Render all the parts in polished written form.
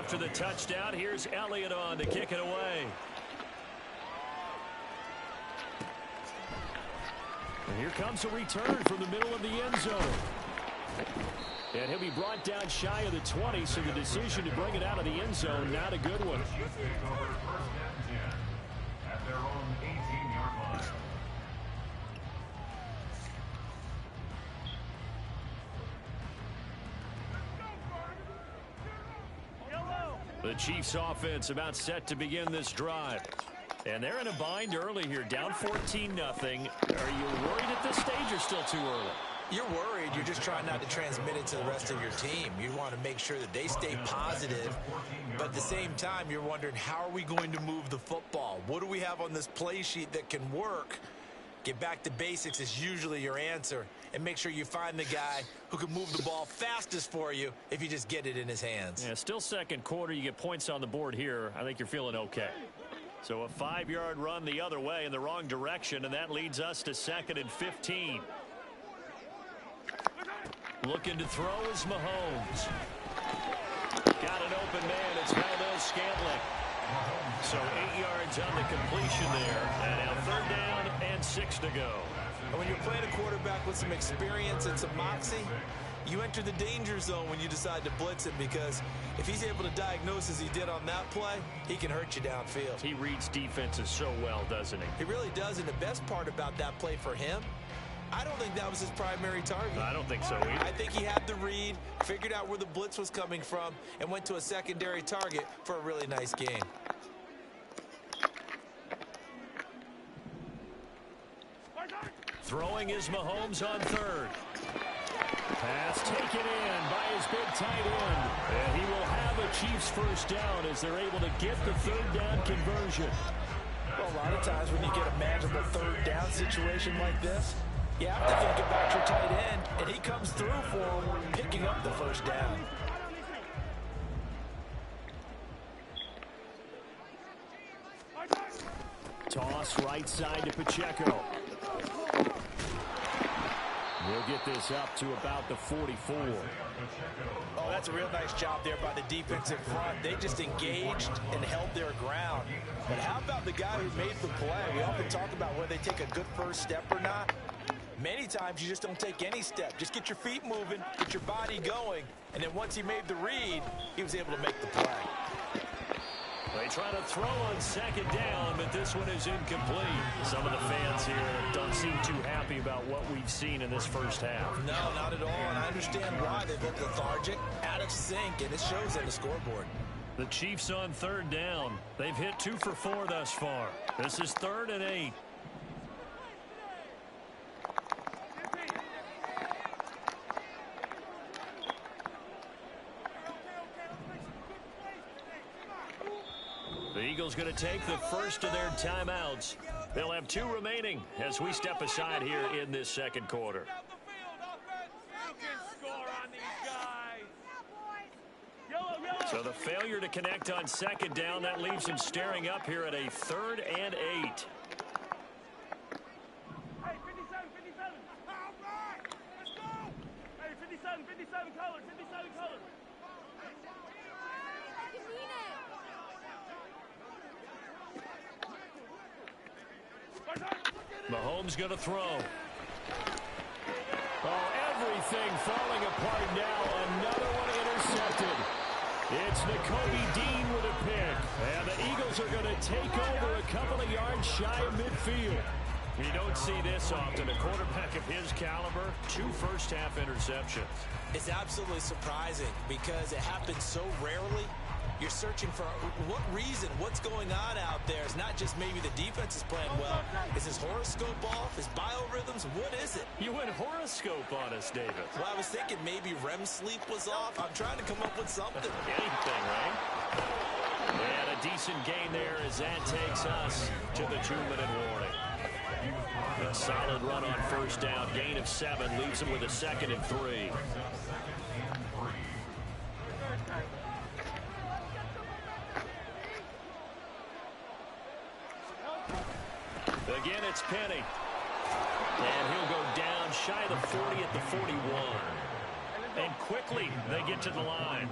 After the touchdown, here's Elliott on to kick it away. And here comes a return from the middle of the end zone. And he'll be brought down shy of the 20, so the decision to bring it out of the end zone, not a good one. The Chiefs offense about set to begin this drive. And they're in a bind early here, down 14-0. Are you worried at this stage or still too early? You're worried. You're just trying not to transmit it to the rest of your team. You want to make sure that they stay positive. But at the same time, you're wondering, how are we going to move the football? What do we have on this play sheet that can work? Get back to basics is usually your answer. And make sure you find the guy who can move the ball fastest for you if you just get it in his hands. Yeah, still second quarter. You get points on the board here. I think you're feeling okay. So a 5-yard run the other way in the wrong direction, and that leads us to 2nd and 15. Looking to throw is Mahomes. Got an open man. It's Valdez-Scantling. So 8 yards on the completion there. And now 3rd down and 6 to go. And when you're playing a quarterback with some experience and some moxie, you enter the danger zone when you decide to blitz him, because if he's able to diagnose as he did on that play, he can hurt you downfield. He reads defenses so well, doesn't he? He really does, and the best part about that play for him, I don't think that was his primary target. I don't think so either. I think he had the read, figured out where the blitz was coming from, and went to a secondary target for a really nice gain. Throwing is Mahomes on 3rd. Pass taken in by his big tight end. And he will have a Chiefs first down as they're able to get the 3rd down conversion. Well, a lot of times when you get a manageable 3rd down situation like this, you have to think about your tight end, and he comes through for him, picking up the first down. Toss right side to Pacheco. We'll get this up to about the 44. Oh, that's a real nice job there by the defensive front. They just engaged and held their ground. But how about the guy who made the play? We often talk about whether they take a good first step or not. Many times you just don't take any step. Just get your feet moving, get your body going, and then once he made the read, he was able to make the play. They try to throw on 2nd down, but this one is incomplete. Some of the fans here don't seem too happy about what we've seen in this first half. No, not at all, and I understand why. They've looked lethargic, out of sync, and it shows on the scoreboard. The Chiefs on 3rd down. They've hit 2 for 4 thus far. This is 3rd and 8. The Eagles going to take the first of their timeouts. They'll have 2 remaining as we step aside here in this 2nd quarter. So the failure to connect on 2nd down, that leaves them staring up here at a 3rd and 8. Hey, 57, 57. All right, let's go. Hey, 57, 57 colors, 57 colors. Mahomes going to throw. Oh, everything falling apart now. Another one intercepted. It's Nakobe Dean with a pick. And the Eagles are going to take over a couple of yards shy of midfield. You don't see this often. A quarterback of his caliber, 2 first-half interceptions. It's absolutely surprising because it happens so rarely. You're searching for what reason, what's going on out there. It's not just maybe the defense is playing well. Is his horoscope off? His biorhythms? What is it? You went horoscope on us, David. Well, I was thinking maybe REM sleep was off. I'm trying to come up with something. Anything, right? And a decent gain there as that takes us to the 2-minute warning. A solid run on 1st down. Gain of 7 leaves him with a 2nd and 3. Again, it's Penny. And he'll go down shy of the 40 at the 41. And quickly, they get to the line.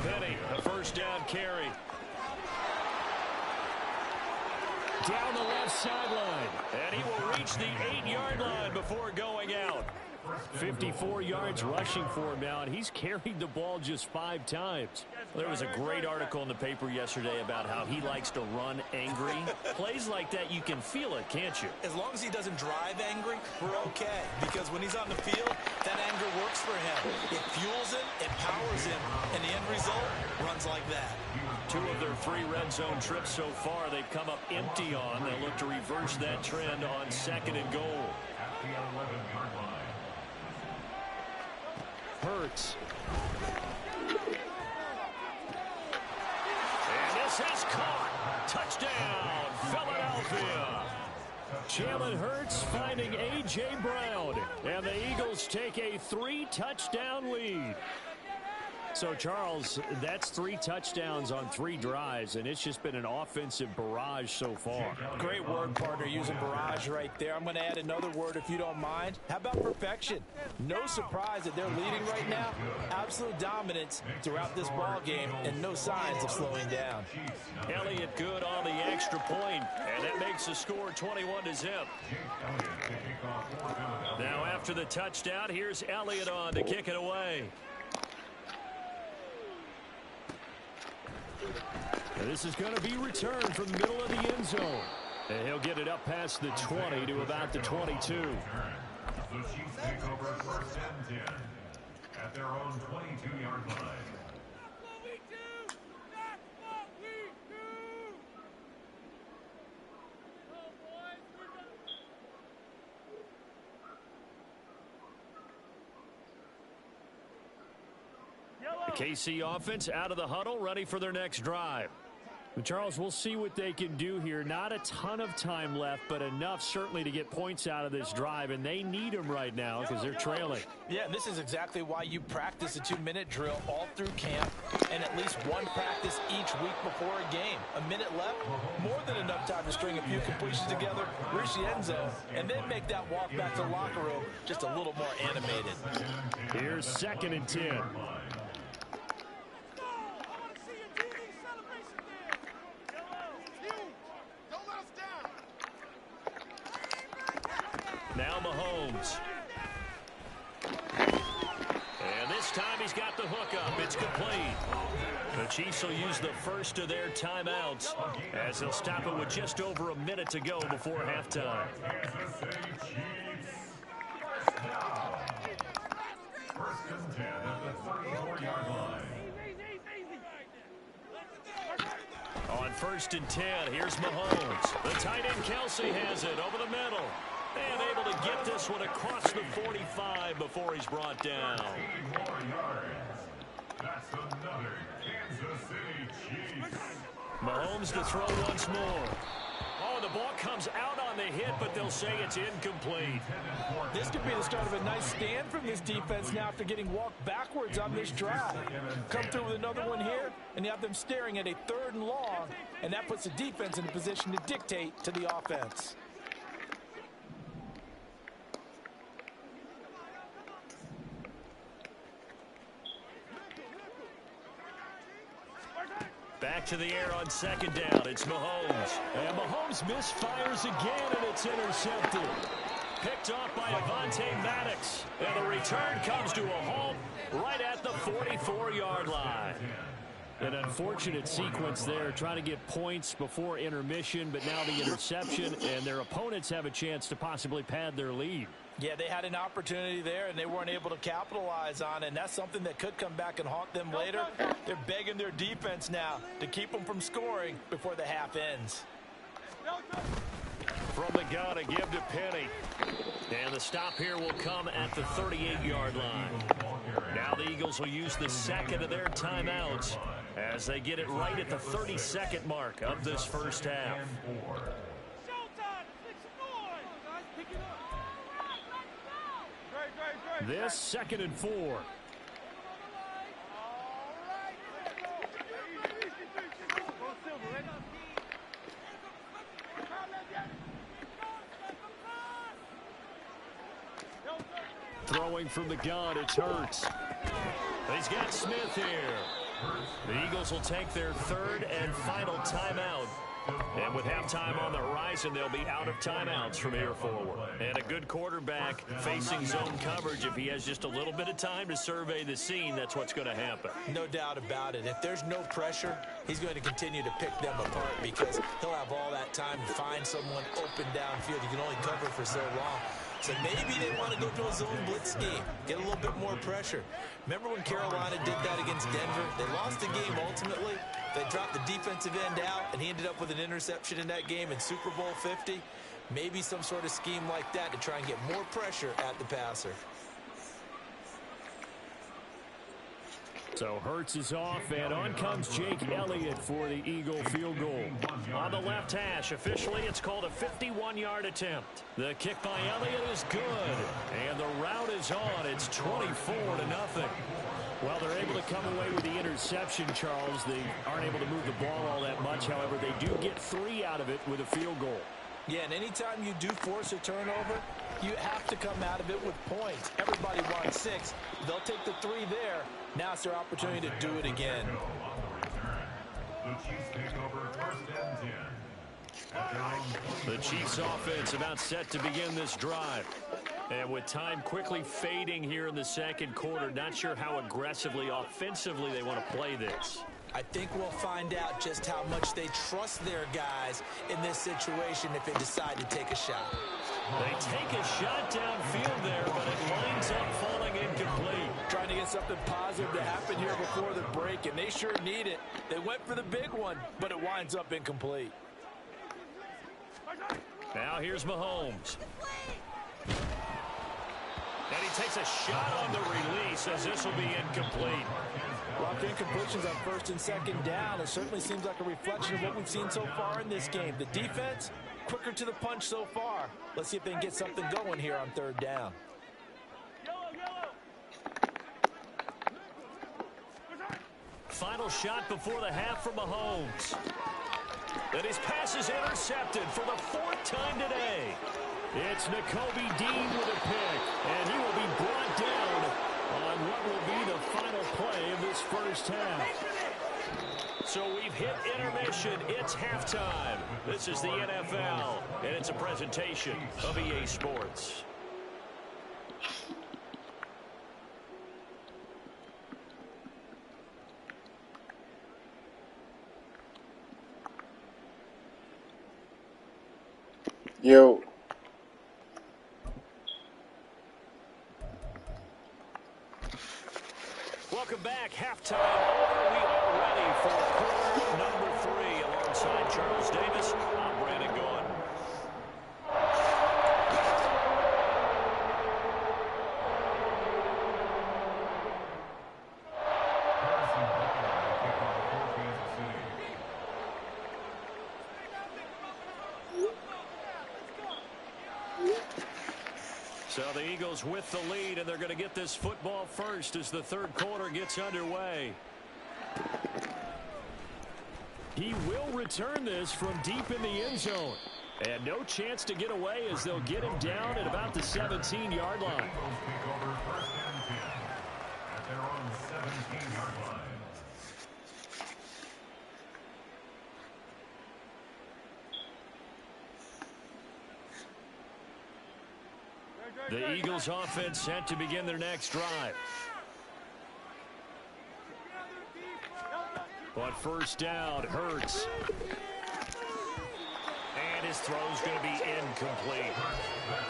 Penny, a first down carry. Down the left sideline. And he will reach the 8-yard line before going out. 54 yards rushing for him now, and he's carried the ball just 5 times. There was a great article in the paper yesterday about how he likes to run angry. Plays like that, you can feel it, can't you? As long as he doesn't drive angry, we're okay. Because when he's on the field, that anger works for him. It fuels him, it powers him, and the end result runs like that. 2 of their 3 red zone trips so far, they've come up empty on. They'll look to reverse that trend on 2nd and goal. Hurts. And this is caught. Touchdown, Philadelphia. Jalen Hurts finding A.J. Brown. And the Eagles take a 3-touchdown lead. So, Charles, that's 3 touchdowns on 3 drives, and it's just been an offensive barrage so far. Great word, partner, using barrage right there. I'm going to add another word if you don't mind. How about perfection? No surprise that they're leading right now. Absolute dominance throughout this ball game and no signs of slowing down. Elliott good on the extra point, and that makes the score 21-0. Now, after the touchdown, here's Elliott on to kick it away. And this is going to be returned from the middle of the end zone. And he'll get it up past the 20 to about the 22. The Chiefs take over 1st and 10 at their own 22-yard line. The KC offense out of the huddle, ready for their next drive. Well, Charles, we'll see what they can do here. Not a ton of time left, but enough certainly to get points out of this drive, and they need them right now because they're trailing. Yeah, this is exactly why you practice a 2-minute drill all through camp and at least one practice each week before a game. A minute left, more than enough time to string a few completions together, reach the end zone, and then make that walk back to the locker room just a little more animated. Here's 2nd and 10. Now Mahomes. And this time he's got the hook up. It's complete. The Chiefs will use the first of their timeouts as they'll stop it with just over a minute to go before halftime. First and 10 at the 34-yard line. On 1st and 10, here's Mahomes. The tight end Kelsey has it over the middle. And able to get this one across the 45 before he's brought down. 84 yards. That's another Kansas City Chiefs. Mahomes to throw once more. Oh, the ball comes out on the hit, but they'll say it's incomplete. This could be the start of a nice stand from this defense now after getting walked backwards on this drive. Come through with another one here, and you have them staring at a 3rd and long, and that puts the defense in a position to dictate to the offense. Back to the air on 2nd down. It's Mahomes. And Mahomes misfires again, and it's intercepted. Picked off by Avonte Maddox. And the return comes to a halt right at the 44-yard line. An unfortunate sequence there, trying to get points before intermission, but now the interception, and their opponents have a chance to possibly pad their lead. Yeah, they had an opportunity there, and they weren't able to capitalize on it, and that's something that could come back and haunt them later. They're begging their defense now to keep them from scoring before the half ends. From the gun, a give to Penny. And the stop here will come at the 38-yard line. Now the Eagles will use the 2nd of their timeouts as they get it right at the 32nd mark of this first half. This 2nd and 4. throwing from the gun. It's Hurts. He's got Smith here. The Eagles will take their third and final timeout. And with halftime on the horizon, they'll be out of timeouts from here forward. And a good quarterback facing zone coverage, if he has just a little bit of time to survey the scene, that's what's going to happen. No doubt about it. If there's no pressure, he's going to continue to pick them apart because he'll have all that time to find someone open downfield. You can only cover for so long. So maybe they want to go to a zone blitz scheme, get a little bit more pressure. Remember when Carolina did that against Denver? They lost the game ultimately. They dropped the defensive end out, and he ended up with an interception in that game in Super Bowl 50. Maybe some sort of scheme like that to try and get more pressure at the passer. So Hurts is off, and on comes Jake Elliott for the Eagle field goal. On the left hash, officially it's called a 51-yard attempt. The kick by Elliott is good, and the route is on. It's 24-0. Well, they're able to come away with the interception, Charles. They aren't able to move the ball all that much. However, they do get 3 out of it with a field goal. Yeah, and anytime you do force a turnover, you have to come out of it with points. Everybody wants 6. They'll take the 3 there. Now it's their opportunity to do it again. The Chiefs offense about set to begin this drive. And with time quickly fading here in the second quarter, not sure how aggressively, offensively they want to play this. I think we'll find out just how much they trust their guys in this situation if they decide to take a shot. They take a shot downfield there, but it winds up falling incomplete. Trying to get something positive to happen here before the break, and they sure need it. They went for the big one, but it winds up incomplete. Now here's Mahomes. And he takes a shot on the release as this will be incomplete. Rock incompletions on first and second down. It certainly seems like a reflection of what we've seen so far in this game. The defense, quicker to the punch so far. Let's see if they can get something going here on third down. Final shot before the half from Mahomes. And his pass is intercepted for the 4th time today. It's Nakobe Dean with a pick, and he will be brought down on what will be the final play of this first half. So we've hit intermission. It's halftime. This is the NFL, and it's a presentation of EA Sports. Yo. Welcome back. Halftime over. We are ready for quarter number 3. Alongside Charles Davis, I'm Brandon Gaughan. So the Eagles with the lead, and they're going to get this football first as the third quarter gets underway. He will return this from deep in the end zone. And no chance to get away as they'll get him down at about the 17-yard line. The Eagles offense set to begin their next drive. But first down, Hurts. And his throw's going to be incomplete.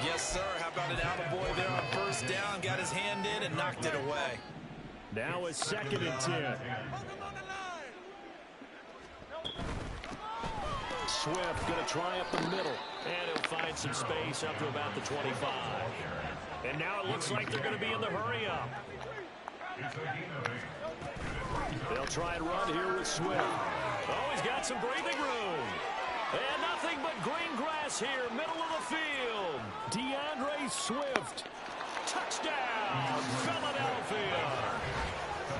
Yes, sir. How about an attaboy there on first down? Got his hand in and knocked it away. Now a 2nd and 10. Swift going to try up the middle. And he'll find some space up to about the 25. And now it looks like they're going to be in the hurry-up. They'll try and run here with Swift. Oh, he's got some breathing room. And nothing but green grass here, middle of the field. DeAndre Swift. Touchdown, Philadelphia.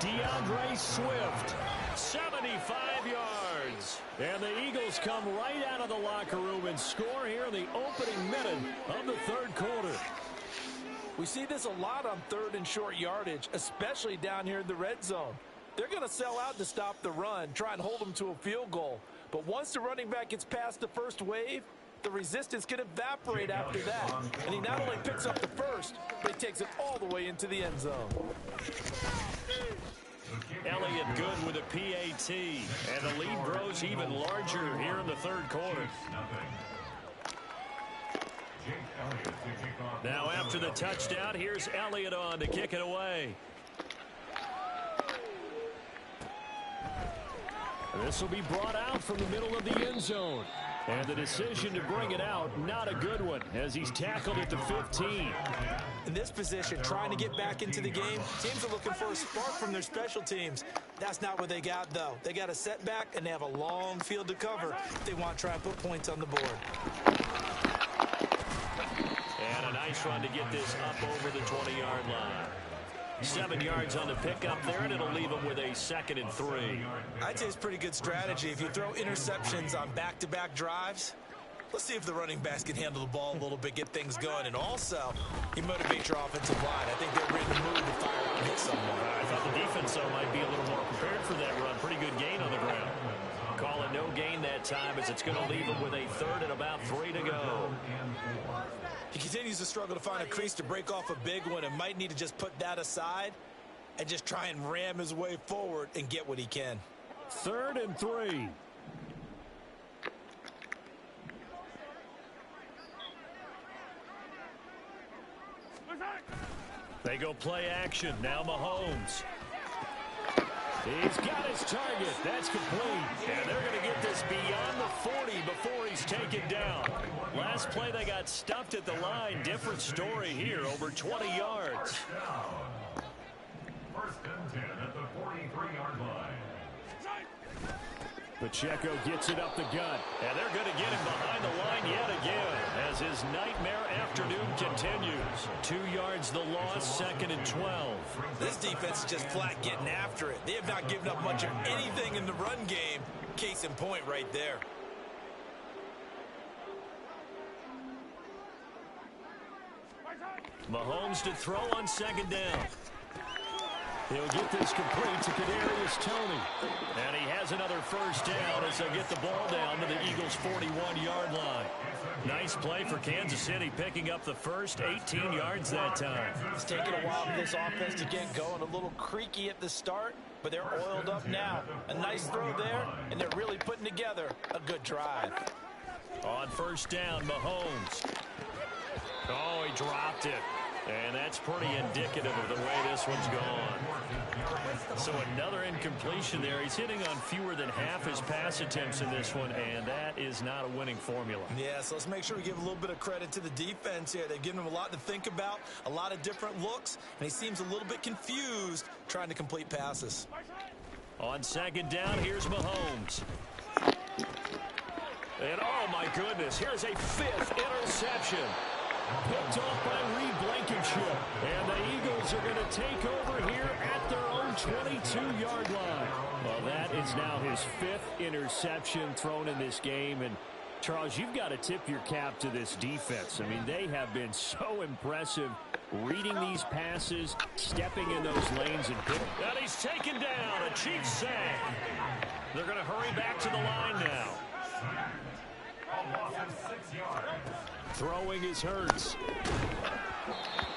DeAndre Swift, 75 yards. And the Eagles come right out of the locker room and score here in the opening minute of the third quarter. We see this a lot on 3rd and short yardage, especially down here in the red zone. They're going to sell out to stop the run, try and hold them to a field goal. But once the running back gets past the first wave, the resistance can evaporate after that. And he not only picks up the first, but he takes it all the way into the end zone. Elliott good with a PAT, and the lead grows even larger here in the 3rd quarter. Now after the touchdown, here's Elliott on to kick it away. This will be brought out from the middle of the end zone. And the decision to bring it out, not a good one, as he's tackled at the 15. In this position, trying to get back into the game, teams are looking for a spark from their special teams. That's not what they got, though. They got a setback, and they have a long field to cover if they want to try and put points on the board. And a nice run to get this up over the 20-yard line. 7 yards on the pickup there, and it'll leave them with a 2nd and 3. I'd say it's pretty good strategy. If you throw interceptions on back-to-back drives, let's see if the running backs can handle the ball a little bit, get things going, and also you motivate your offensive line. I think they're ready to move to fire out and hit someone. I thought the defense, though, might be a little more prepared for that run. Pretty good gain on the ground. Call it no gain that time, as it's going to leave them with a 3rd and about 3 to go. He continues to struggle to find a crease to break off a big one and might need to just put that aside and just try and ram his way forward and get what he can. 3rd and 3. They go play action. Now Mahomes. He's got his target. That's complete. And they're going to get this beyond the 40 before he's taken down. Last play, they got stuffed at the line. Different story here, over 20 yards. 1st and 10 at the 43-yard line. Pacheco gets it up the gut. And they're going to get him behind the line yet again as his nightmare afternoon continues. 2 yards the loss, 2nd and 12. This defense is just flat getting after it. They have not given up much of anything in the run game. Case in point right there. Mahomes to throw on 2nd down. He'll get this complete to Kadarius Toney. And he has another 1st down as they get the ball down to the Eagles' 41-yard line. Nice play for Kansas City, picking up the first 18 yards that time. It's taken a while for this offense to get going. A little creaky at the start, but they're oiled up now. A nice throw there, and they're really putting together a good drive. On 1st down, Mahomes. Oh, he dropped it. And that's pretty indicative of the way this one's gone. So another incompletion there. He's hitting on fewer than half his pass attempts in this one, and that is not a winning formula. Yeah, so let's make sure we give a little bit of credit to the defense here. They've given him a lot to think about, a lot of different looks, and he seems a little bit confused trying to complete passes. On 2nd down, here's Mahomes. And oh my goodness, here's a 5th interception. Picked off by Reed Blankenship. And the Eagles are going to take over here at their own 22-yard line. Well, that is now his 5th interception thrown in this game. And, Charles, you've got to tip your cap to this defense. I mean, they have been so impressive reading these passes, stepping in those lanes. And he's taken down. A Chiefs sack. They're going to hurry back to the line now. Throwing is Hurts.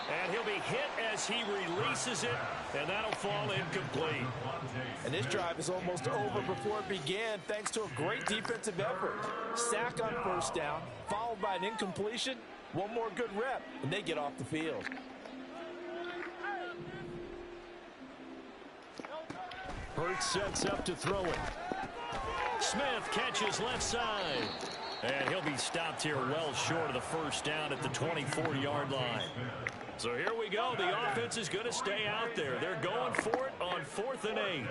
And he'll be hit as he releases it, and that'll fall incomplete. And this drive is almost over before it began, thanks to a great defensive effort. Sack on 1st down, followed by an incompletion. One more good rep, and they get off the field. Hurts sets up to throw it. Smith catches left side. And he'll be stopped here well short of the 1st down at the 24-yard line. So here we go. The offense is going to stay out there. They're going for it on 4th and 8.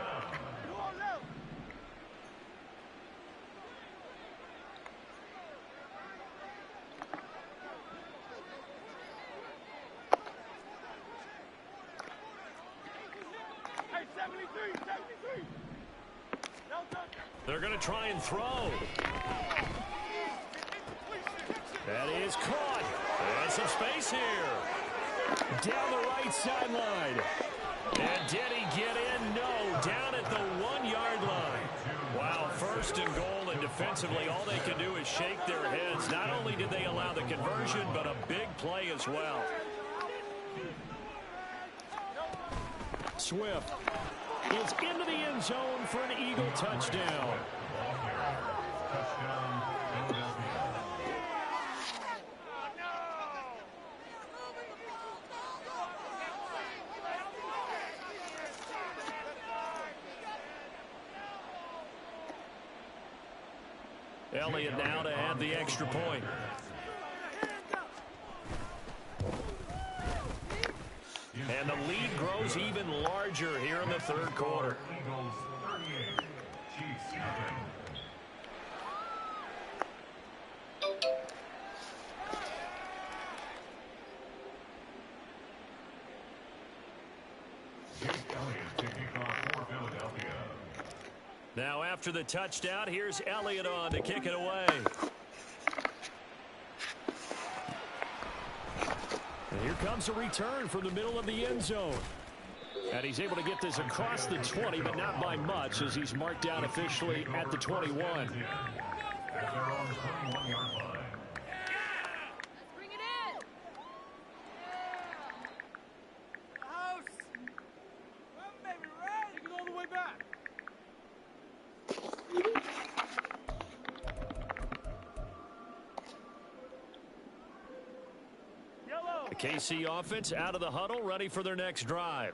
Hey, 73. They're going to try and throw. That is caught. And some space here. Down the right sideline. And did he get in? No. Down at the 1-yard line. Wow, first and goal, and defensively, all they can do is shake their heads. Not only did they allow the conversion, but a big play as well. Swift is into the end zone for an Eagle touchdown. Elliott now to add the extra point. And the lead grows even larger here in the third quarter. Eagles 38, Chiefs nothing. Jake Elliott to kick off for Philadelphia. Now after the touchdown, here's Elliott on to kick it away. And here comes a return from the middle of the end zone. And he's able to get this across the 20, but not by much, as he's marked down officially at the 21. At their own 21-yard line. Bring it in. House. Run, baby, run. Take it all the way back. Yellow. The KC offense out of the huddle, ready for their next drive.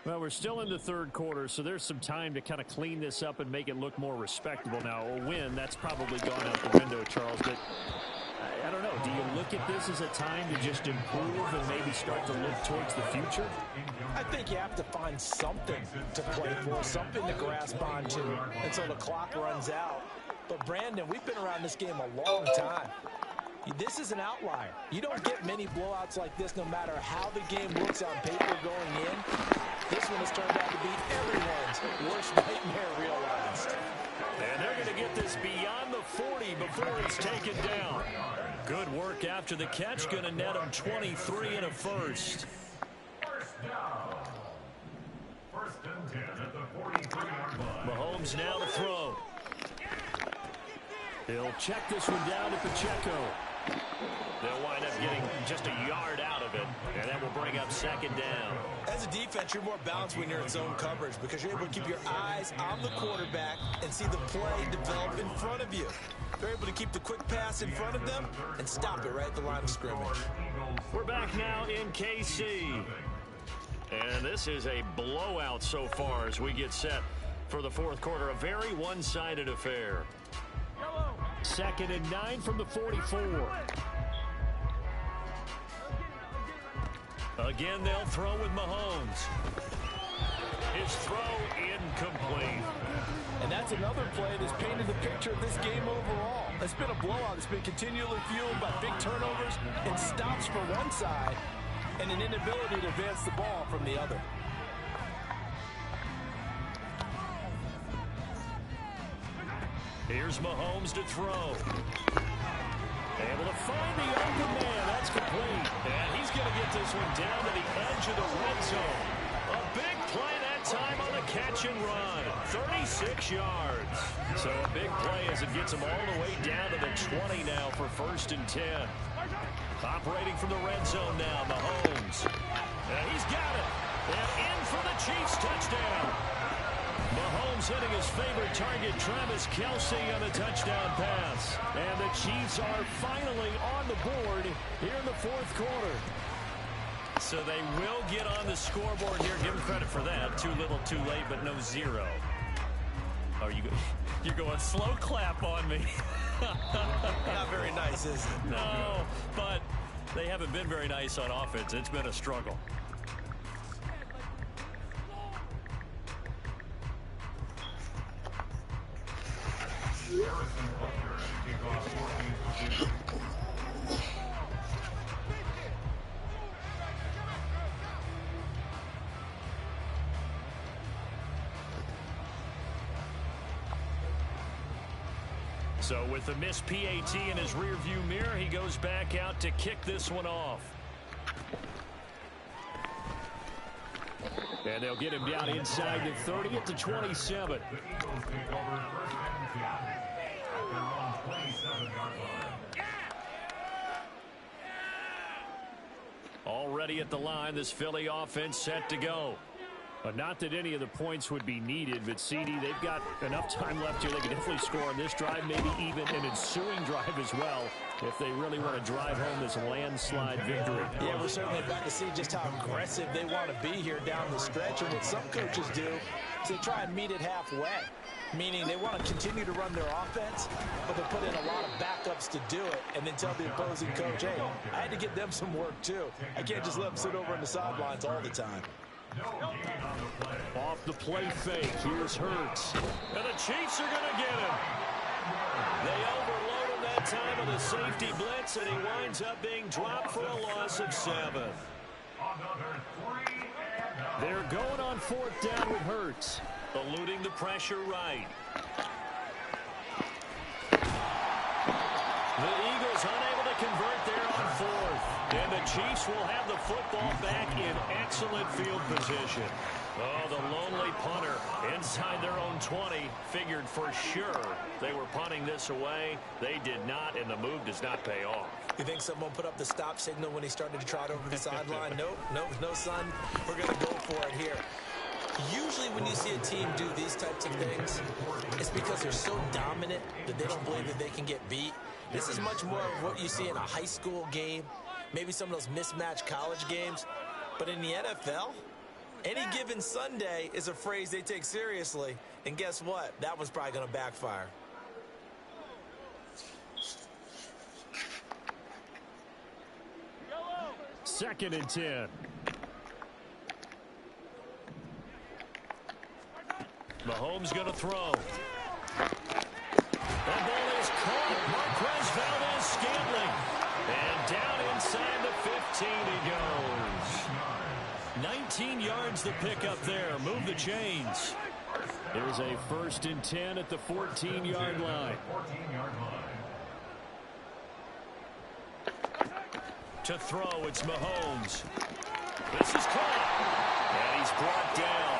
Well, we're still in the third quarter, so there's some time to kind of clean this up and make it look more respectable. Now, a win, that's probably gone out the window, Charles, but I don't know. Do you look at this as a time to just improve and maybe start to look towards the future? I think you have to find something to play for, something to grasp onto until the clock runs out. But, Brandon, we've been around this game a long time. This is an outlier. You don't get many blowouts like this no matter how the game looks on paper going in. This one has turned out to be everyone's worst nightmare realized. And they're going to get this beyond the 40 before it's taken down. Good work after the catch. Going to net him 23 and a first. First down. First and 10 at the 43-yard line. Mahomes now to throw. He'll check this one down to Pacheco. They'll wind up getting just a yard out of it, and that will bring up second down. As a defense, you're more balanced when you're in zone coverage because you're able to keep your eyes on the quarterback and see the play develop in front of you. They're able to keep the quick pass in front of them and stop it right at the line of scrimmage. We're back now in KC. And this is a blowout so far as we get set for the fourth quarter. A very one-sided affair. Second and 9 from the 44. Again, they'll throw with Mahomes. His throw incomplete. And that's another play that's painted the picture of this game overall. It's been a blowout. It's been continually fueled by big turnovers and stops for one side and an inability to advance the ball from the other. Here's Mahomes to throw. Able to find the open man. That's complete. And he's going to get this one down to the edge of the red zone. A big play that time on the catch and run. 36 yards. So a big play as it gets him all the way down to the 20 now for first and 10. Operating from the red zone now, Mahomes. And he's got it. And in for the Chiefs touchdown. Mahomes hitting his favorite target, Travis Kelce, on a touchdown pass. And the Chiefs are finally on the board here in the fourth quarter. So they will get on the scoreboard here. Give them credit for that. Too little, too late, but no zero. Oh, you're going slow clap on me. Not very nice, is it? No, but they haven't been very nice on offense. It's been a struggle. Harrison Butker to kick off 14th position. So with the missed PAT in his rearview mirror, he goes back out to kick this one off. And they'll get him down inside the 30 at the 27. The Eagles take over first and 10 at their own 27-yard line. Already at the line, this Philly offense set to go. But not that any of the points would be needed, but CD, they've got enough time left here. They can definitely score on this drive, maybe even an ensuing drive as well, if they really want to drive home this landslide victory. Yeah, we're certainly about to see just how aggressive they want to be here down the stretch. And what some coaches do is they try and meet it halfway, meaning they want to continue to run their offense, but they put in a lot of backups to do it, and then tell the opposing coach, hey, I had to get them some work too. I can't just let them sit over on the sidelines all the time. Off the play fake, here's Hurts. And the Chiefs are going to get him. They overload him that time with a safety blitz, and he winds up being dropped for a loss of 7. They're going on 4th down with Hurts, eluding the pressure right. The Eagles unable to convert there on 4th. And the Chiefs will have the football back in excellent field position. Oh, the lonely punter inside their own 20. Figured for sure they were punting this away. They did not, and the move does not pay off. You think someone put up the stop signal when he started to trot over the sideline? Nope, no, son. We're going to go for it here. Usually when you see a team do these types of things, it's because they're so dominant that they don't believe that they can get beat. This is much more of what you see in a high school game, maybe some of those mismatched college games. But in the NFL, any given Sunday is a phrase they take seriously. And guess what? That one's probably going to backfire. Second and 10. Mahomes going to throw. The ball is caught. Marquez Valdez-Scantling. And down inside the 15 he goes. 19 yards the pickup there. Move the chains. There's a 1st and 10 at the 14-yard line. To throw, it's Mahomes. This is caught. And he's brought down.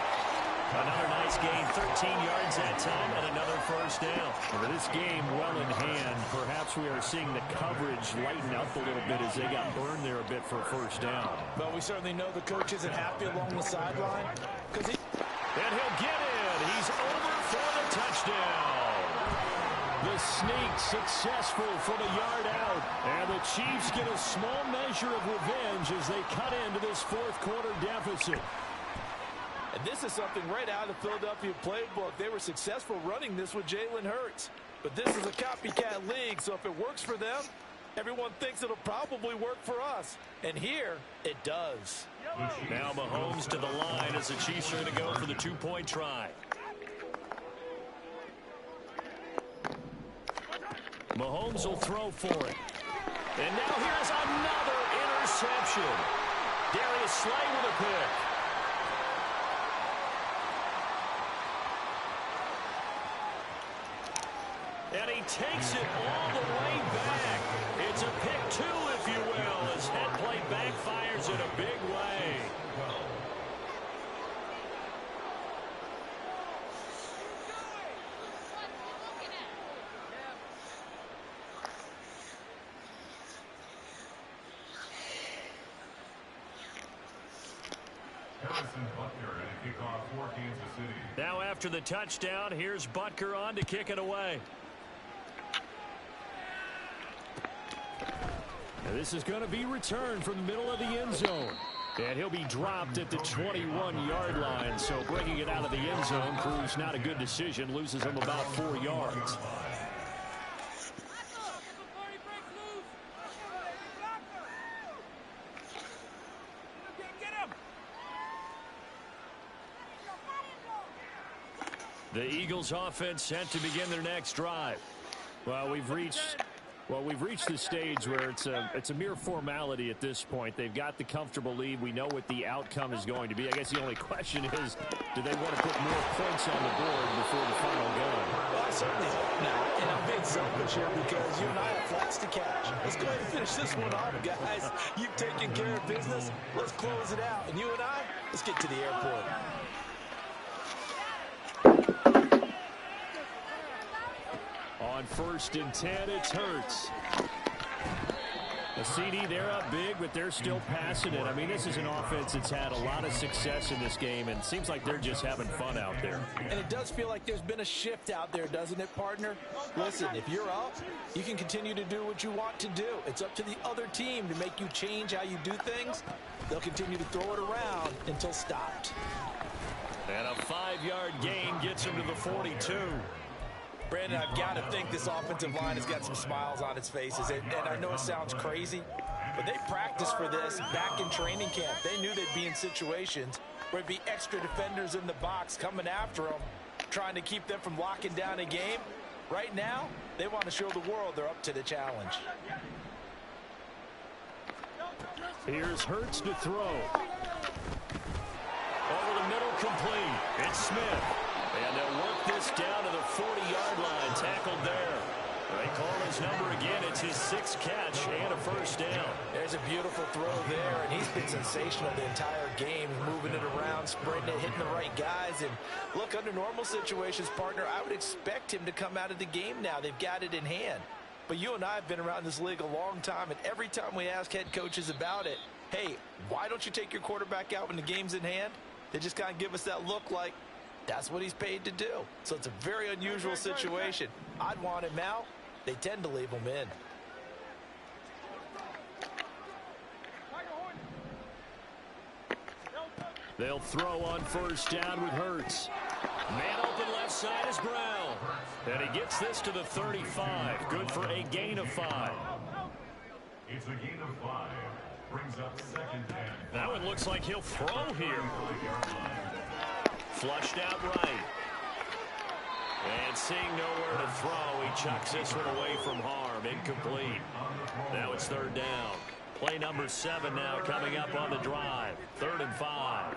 Another nice gain, 13 yards that time, and another 1st down. For this game well in hand, perhaps we are seeing the coverage lighten up a little bit as they got burned there a bit for a 1st down. But we certainly know the coach isn't happy along the sideline. And he'll get in. He's over for the touchdown. The sneak successful from a yard out. And the Chiefs get a small measure of revenge as they cut into this 4th quarter deficit. And this is something right out of the Philadelphia playbook. They were successful running this with Jalen Hurts. But this is a copycat league, so if it works for them, everyone thinks it'll probably work for us. And here, it does. Now Mahomes to the line as the Chiefs are going to go for the 2-point try. Mahomes will throw for it. And now here's another interception. Darius Slay with a pick. And he takes it all the way back. It's a pick 2, if you will, as that play backfires in a big way. Now after the touchdown, here's Butker on to kick it away. And this is going to be returned from the middle of the end zone. And he'll be dropped at the 21-yard line. So bringing it out of the end zone proves not a good decision. Loses him about 4 yards. The Eagles offense set to begin their next drive. Well, we've reached the stage where it's a mere formality at this point. They've got the comfortable lead. We know what the outcome is going to be. I guess the only question is, do they want to put more points on the board before the final gun? Well, I certainly hope not, and I'm being selfish here because you and I have flights to catch. Let's go ahead and finish this one off, guys. You've taken care of business. Let's close it out. And you and I, let's get to the airport. On 1st and 10, it's Hurts. A CD, they're up big, but they're still passing it. I mean, this is an offense that's had a lot of success in this game, and it seems like they're just having fun out there. And it does feel like there's been a shift out there, doesn't it, partner? Listen, if you're up, you can continue to do what you want to do. It's up to the other team to make you change how you do things. They'll continue to throw it around until stopped. And a 5-yard gain gets him to the 42. Brandon, I've got to think this offensive line has got some smiles on its faces. And I know it sounds crazy, but they practiced for this back in training camp. They knew they'd be in situations where there'd be extra defenders in the box coming after them, trying to keep them from locking down a game. Right now, they want to show the world they're up to the challenge. Here's Hurts to throw. Over the middle, complete. It's Smith. And they'll work this down to the 40-yard line. Tackled there. They call his number again. It's his 6th catch and a first down. There's a beautiful throw there, and he's been sensational the entire game, moving it around, spreading it, hitting the right guys. And look, under normal situations, partner, I would expect him to come out of the game now. They've got it in hand. But you and I have been around this league a long time, and every time we ask head coaches about it, hey, why don't you take your quarterback out when the game's in hand? They just kind of give us that look like, that's what he's paid to do. So it's a very unusual situation. I'd want him out. They tend to leave him in. They'll throw on first down with Hurts. Man open left side is Brown. And he gets this to the 35. Good for a gain of 5. It's a gain of 5. Brings up 2nd and 5. That one looks like he'll throw here. Flushed out right. And seeing nowhere to throw, he chucks this one away from harm. Incomplete. Now it's 3rd down. Play number 7 now coming up on the drive. 3rd and 5.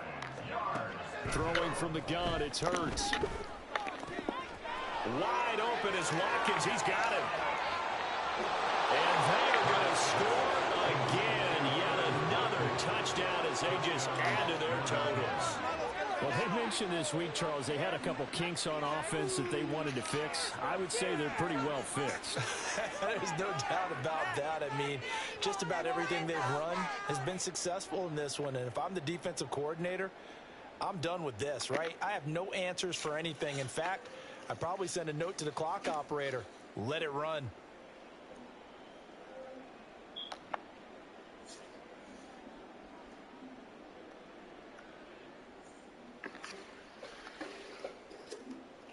Throwing from the gun, it's Hurts. Wide open is Watkins. He's got him. And they are going to score again. Yet another touchdown as they just add to their totals. Well, they mentioned this week, Charles, they had a couple kinks on offense that they wanted to fix. I would say they're pretty well fixed. There's no doubt about that. I mean, just about everything they've run has been successful in this one. And if I'm the defensive coordinator, I'm done with this, right? I have no answers for anything. In fact, I'd probably send a note to the clock operator. Let it run.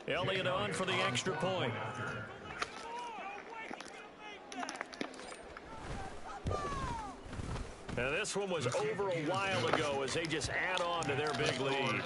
Elliott on for the extra point. Now this one was over a while ago as they just add on to their big lead.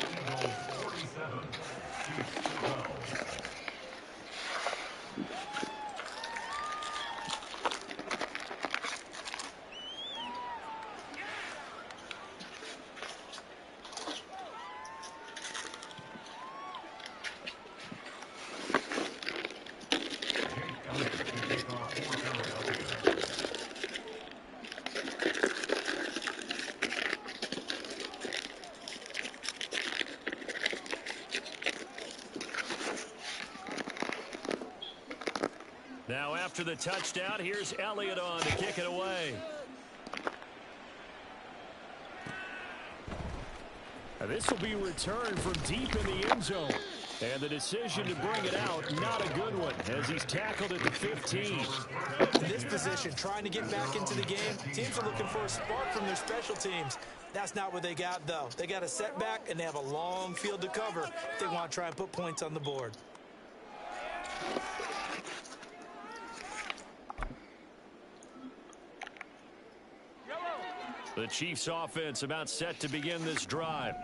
Now after the touchdown, here's Elliott on to kick it away. Now this will be returned from deep in the end zone. And the decision to bring it out, not a good one, as he's tackled at the 15. In this position, trying to get back into the game, teams are looking for a spark from their special teams. That's not what they got, though. They got a setback, and they have a long field to cover if they want to try and put points on the board. The Chiefs offense about set to begin this drive.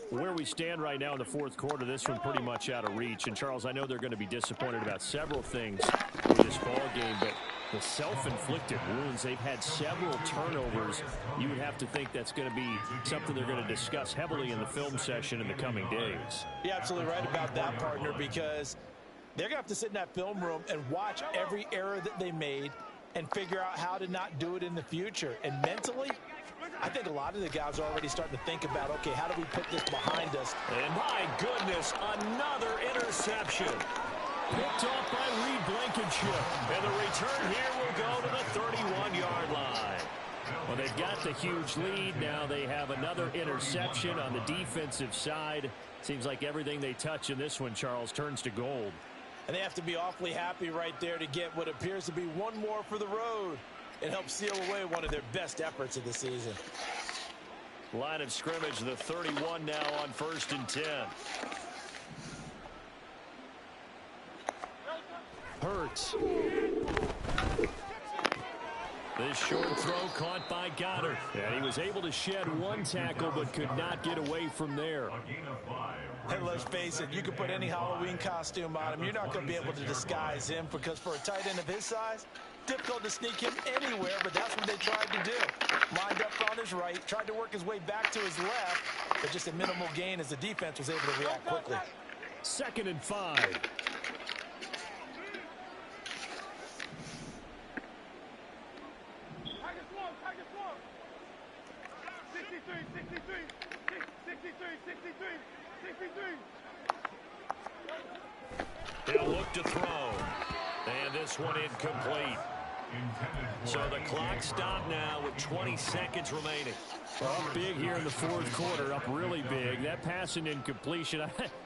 Where we stand right now in the 4th quarter, this one pretty much out of reach. And, Charles, I know they're going to be disappointed about several things with this ball game, but the self-inflicted wounds, they've had several turnovers. You would have to think that's going to be something they're going to discuss heavily in the film session in the coming days. You're absolutely right about that, partner, because They're going to have to sit in that film room and watch every error that they made and figure out how to not do it in the future. And mentally, I think a lot of the guys are already starting to think about, okay, how do we put this behind us? And my goodness, another interception. Picked off by Reed Blankenship. And the return here will go to the 31-yard line. Well, they've got the huge lead. Now they have another interception on the defensive side. Seems like everything they touch in this one, Charles, turns to gold. And they have to be awfully happy right there to get what appears to be one more for the road. It helps seal away one of their best efforts of the season. Line of scrimmage, the 31 now on 1st and 10. Hurts. This short throw caught by Goddard. And he was able to shed one tackle but could not get away from there. Hey, let's face it, you can put any Halloween costume on him. You're not going to be able to disguise him because for a tight end of his size, difficult to sneak him anywhere, but that's what they tried to do. Lined up on his right, tried to work his way back to his left, but just a minimal gain as the defense was able to react quickly. 2nd and 5. They'll look to throw. And this one incomplete. So the clock stopped now with 20 seconds remaining. Up big here in the 4th quarter, up really big. That pass and incompletion,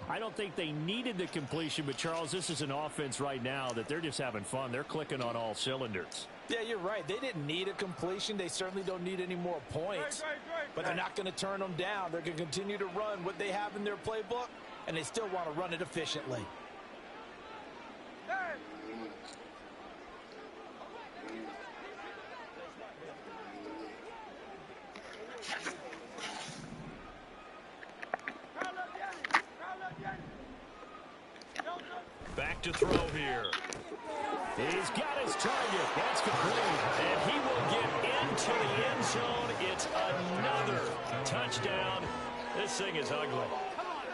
I don't think they needed the completion, but Charles, this is an offense right now that they're just having fun. They're clicking on all cylinders. Yeah, you're right. They didn't need a completion. They certainly don't need any more points. But they're not going to turn them down. They're going to continue to run what they have in their playbook, and they still want to run it efficiently. Back to throw here. He's got his target. That's complete. And he will get into the end zone. It's another touchdown. This thing is ugly.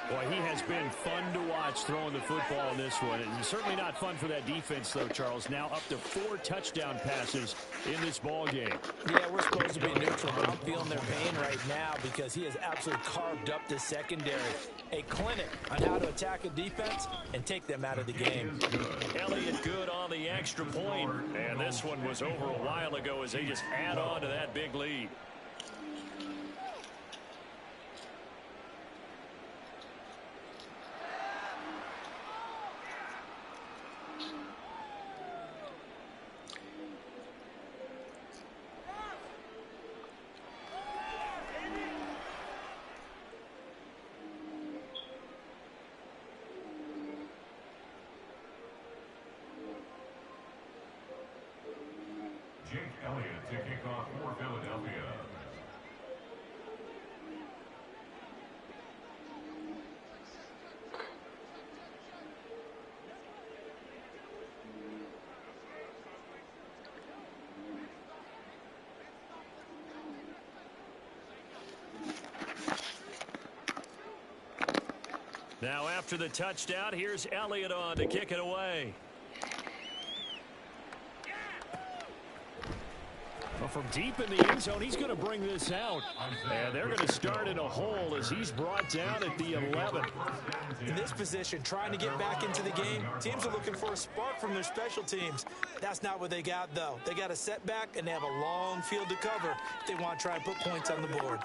Boy, he has been fun to watch throwing the football in this one. It's certainly not fun for that defense, though, Charles. Now up to 4 touchdown passes in this ball game. Yeah, we're supposed to be neutral, but I'm feeling their pain right now because he has absolutely carved up the secondary. A clinic on how to attack a defense and take them out of the game. Elliott good on the extra point. And this one was over a while ago as they just add on to that big lead. Jake Elliott to kick off for Philadelphia. Now after the touchdown, here's Elliott on to kick it away. Well, from deep in the end zone, he's going to bring this out. And they're going to start in a hole as he's brought down at the 11. In this position, trying to get back into the game, teams are looking for a spark from their special teams. That's not what they got, though. They got a setback, and they have a long field to cover if they want to try and put points on the board.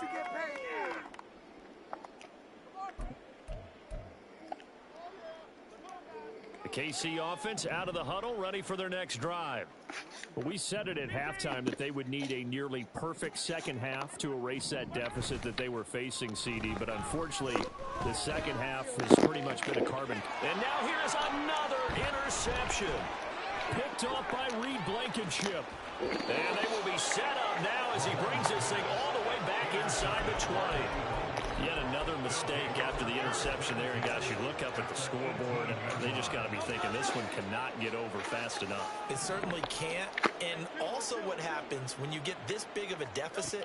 The KC offense out of the huddle, ready for their next drive. Well, we said it at halftime that they would need a nearly perfect second half to erase that deficit that they were facing, CD. But unfortunately, the second half has pretty much been a carbon. And now here's another interception. Picked off by Reed Blankenship. And they will be set up now as he brings this thing all the way back inside the 20. Yet another mistake after the interception there. And gosh, you look up at the scoreboard, and they just got to be thinking this one cannot get over fast enough. It certainly can't. And also what happens when you get this big of a deficit,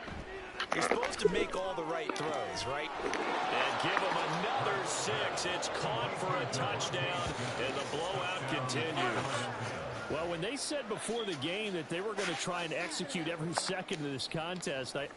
you're supposed to make all the right throws, right? And give them another 6. It's caught for a touchdown, and the blowout continues. Well, when they said before the game that they were going to try and execute every second of this contest, I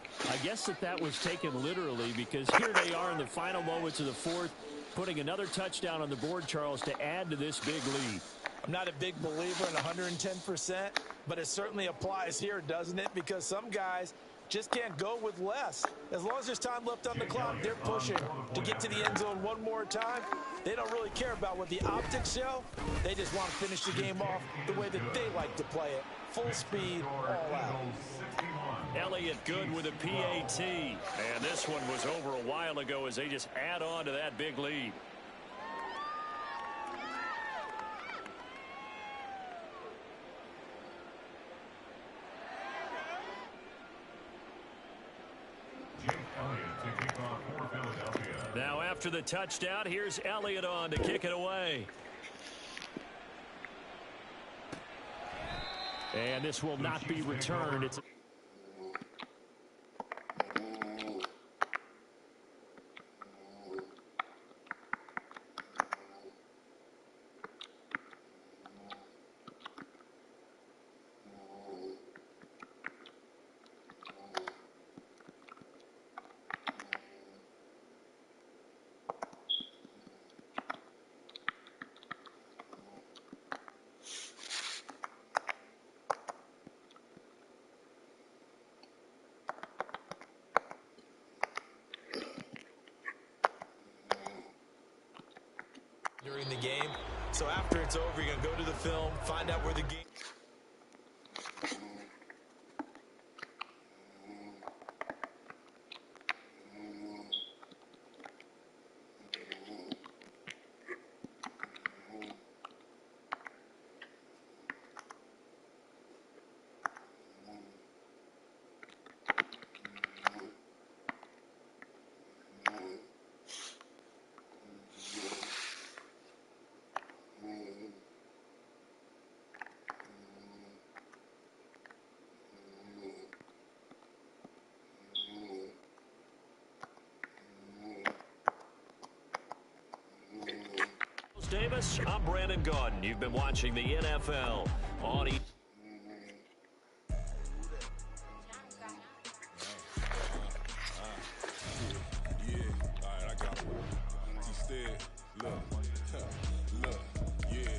guess that was taken literally, because here they are in the final moments of the fourth, putting another touchdown on the board, Charles, to add to this big lead. I'm not a big believer in 110%, but it certainly applies here, doesn't it? Because some guys just can't go with less. As long as there's time left on the clock, they're pushing to get to the end zone one more time. They don't really care about what the optics show. They just want to finish the game off the way that they like to play it. Full speed, all out. Elliott good with a PAT. And this one was over a while ago as they just add on to that big lead. Now after the touchdown, here's Elliott on to kick it away. And this will not be returned. It's during the game. So after it's over, you're going to go to the film, find out where the game... Davis, I'm Brandon Gaudin. You've been watching the NFL on Yeah, all right, I got one. Instead, look, yeah.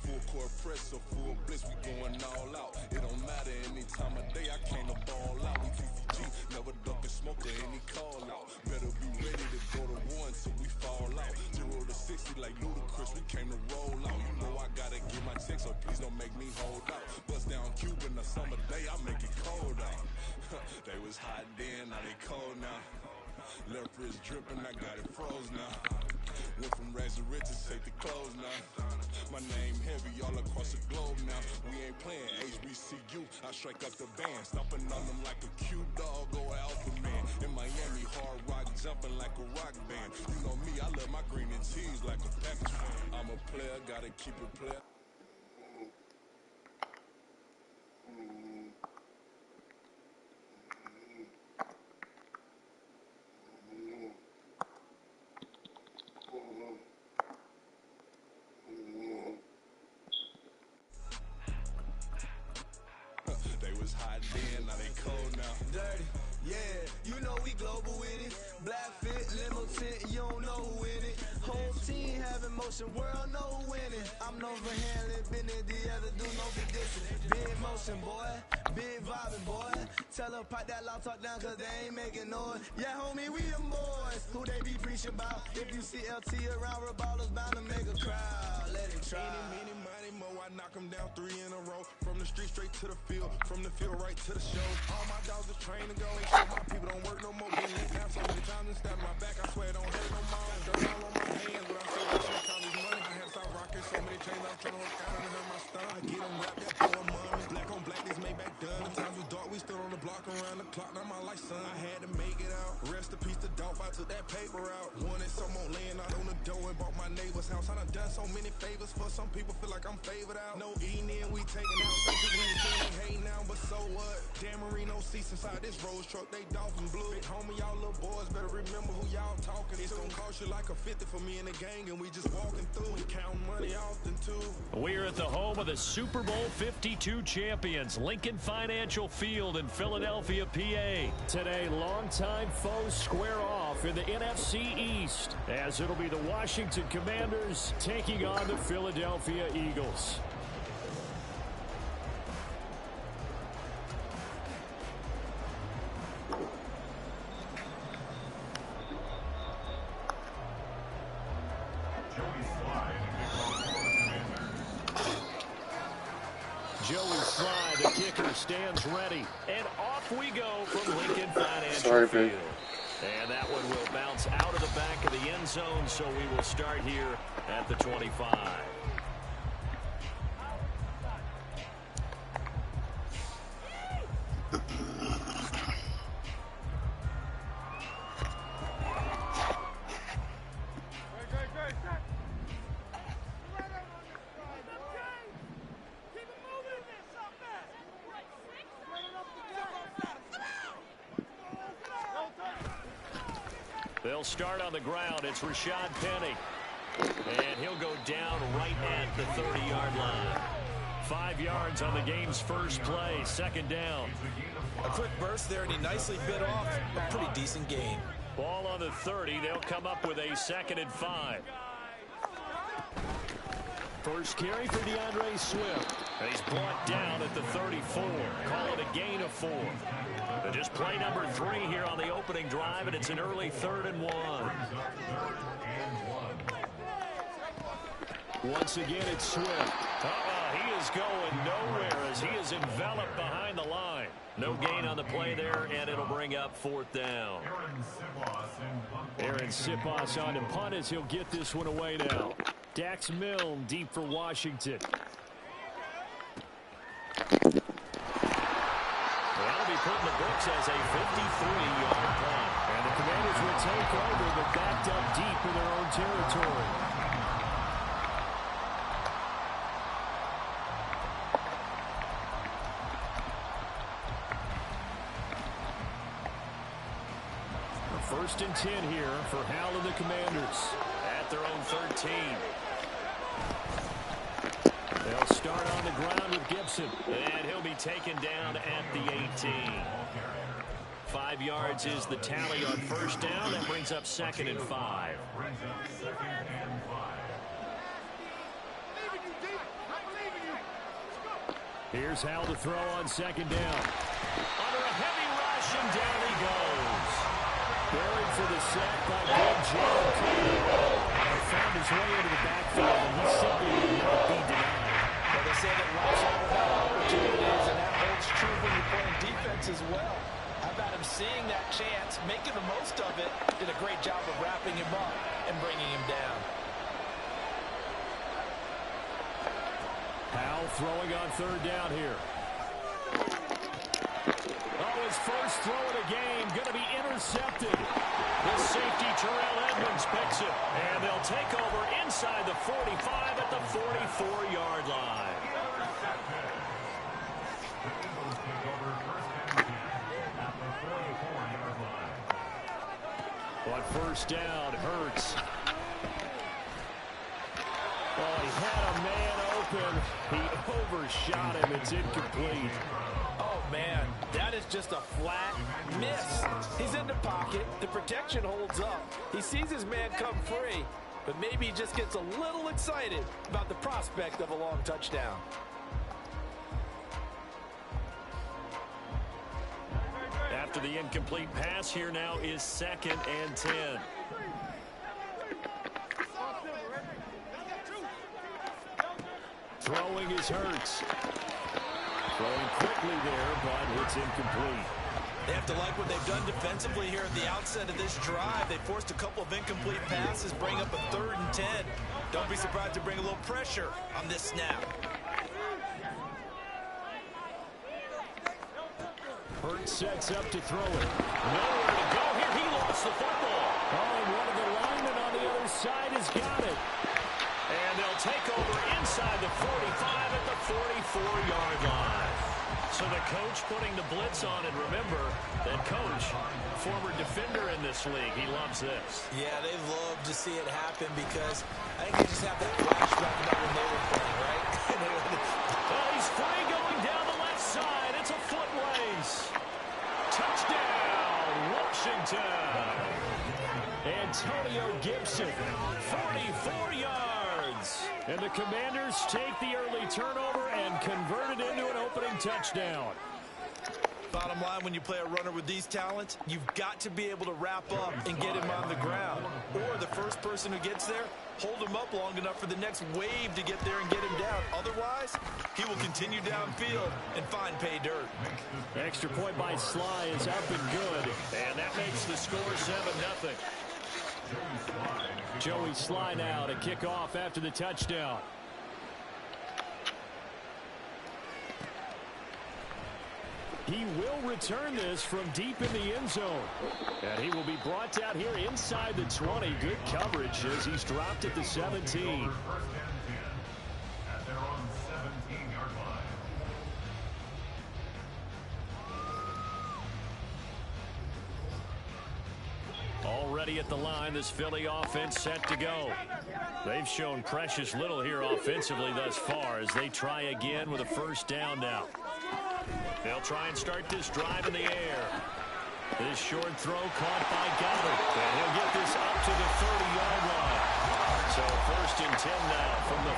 Full court press or full blitz, we going all out. It don't matter any time of day, I came to ball out. We TCG, never duck and smoke or any call out. Better be ready to go to war until we fall out. 0 to 60 like Ludacris, we came to roll out. You know I gotta get my check, so please don't make me hold out. Bust down Cuban a summer day, I make it cold out. They was hot then, now they cold now. Left wrist dripping, I got it froze now. Went from rags to riches, take the clothes now. My name heavy all across the globe now. We ain't playing HBCU, I strike up the band. Stomping on them like a cute dog or alpha man. In Miami, hard rock jumping like a rock band. You know me, I love my green and cheese like a Packers fan. I'm a player, gotta keep it player. They was hot then, now they cold now. Dirty, yeah, you know we global with it. Black fit, limo tint, you don't know who in it. Whole team having motion, world know who winning. I'm known for handling business, the other do no big distance. Big motion, boy, big vibing, boy. Tell her pipe that loud talk down, cause they ain't making noise. Yeah, homie, we them boys, who they be preaching about. If you see LT around, Reballers bound to make a crowd. Let it try. Many, money, mo, I knock them down 3 in a row. From the street straight to the field, from the field right to the show. All my dogs are trained to go, ain't sure my people don't work no more. Been let down so many times and stabbed my back, I swear it don't hurt no more. Dirt all on my hands, but I'm so rich, I count this money. I had South rocking so many chains, I'm trying to work out and it hurt my stomach. I get them wrapped, that poor money. Black on black, this Maybach done. The times was dark, we stood on the block around the clock, now my life, son. I had to make it out. Rest in peace to dope, I took that paper out. Wanted some more laying out on the door and bought my neighbor's house. I done so many favors for some people, feel like I'm favored out. No eating in, we taking out. Some people ain't feeling hate now, but so what? Dan Marino seats inside this Rolls truck, they dolphin blue. Big homie, y'all little boys better remember who y'all talking It's gonna cost you like a 50 for me in the gang, and we just walking through and counting money often too. We're at the home of the Super Bowl 52 champions, Lincoln Financial Field in Philadelphia, PA. Today, longtime foes square off in the NFC East, as it'll be the Washington Commanders taking on the Philadelphia Eagles. Joey Sly, the kicker, stands ready. And off we go from Lincoln Financial Field. And that one will bounce out of the back of the end zone, so we will start here at the 25. They'll start on the ground. It's Rashad Penny. And he'll go down right at the 30-yard line. 5 yards on the game's first play. Second down. A quick burst there, and he nicely bit off a pretty decent gain. Ball on the 30. They'll come up with a 2nd and 5. First carry for DeAndre Swift. He's brought down at the 34. Call it a gain of 4. But just play number 3 here on the opening drive, and it's an early 3rd and 1. Once again, it's Swift. He is going nowhere as he is enveloped behind the line. No gain on the play there, and it'll bring up 4th down. Aaron Siposs on to punt as he'll get this one away now. Dax Milne deep for Washington. That'll be put in the books as a 53-yard punt. And the Commanders will take over, but backed up deep in their own territory. First and 10 here for Hal and the Commanders at their own 13. They'll start on the ground with Gibson, and he'll be taken down at the 18. 5 yards is the tally on first down. That brings up 2nd and 5. Here's Hal to throw on 2nd down. Under a heavy rush, and down he goes. Buried for the sack by Big John King. Found his way into the backfield, and he simply will not be denied. Well, they say that rush all about opportunities, and that holds true when you're playing defense as well. How about him seeing that chance, making the most of it, did a great job of wrapping him up and bringing him down. Hal throwing on 3rd down here. His first throw of the game going to be intercepted. The safety Terrell Edmonds picks it, and they'll take over inside the 45 at the 44-yard line. On first down, Hurts. Oh, he had a man open. He overshot him. It's incomplete. Oh, man, that is just a flat miss. He's in the pocket. The protection holds up. He sees his man come free, but maybe he just gets a little excited about the prospect of a long touchdown. After the incomplete pass, here now is 2nd and 10. Throwing is Hurts. Throwing quickly there, but it's incomplete. They have to like what they've done defensively here at the outset of this drive. They forced a couple of incomplete passes, bring up a 3rd and 10. Don't be surprised to bring a little pressure on this snap. Hurts sets up to throw it. Nowhere to go here. He lost the football. Oh, and one of the linemen on the other side has got it. And they'll take over inside the 45 at the 44-yard line. So the coach putting the blitz on, and remember, that coach, former defender in this league, he loves this. Yeah, they love to see it happen because I think they just have that flashback about when they were playing, right? Well, he's free going down the left side. It's a foot race. Touchdown, Washington. Antonio Gibson, 44 yards. And the Commanders take the early turnover and convert it into an opening touchdown. Bottom line, when you play a runner with these talents, you've got to be able to wrap up and get him on the ground. Or the first person who gets there, hold him up long enough for the next wave to get there and get him down. Otherwise, he will continue downfield and find pay dirt. Extra point by Sly is up and good. And that makes the score 7-0. Joey Sly now to kick off after the touchdown. He will return this from deep in the end zone. And he will be brought down here inside the 20. Good coverage as he's dropped at the 17. First and 10 at their own 17-yard line. Already at the line, this Philly offense set to go. They've shown precious little here offensively thus far as they try again with a first down now. They'll try and start this drive in the air. This short throw caught by Goddard. And he'll get this up to the 30-yard line. So first and 10 now from the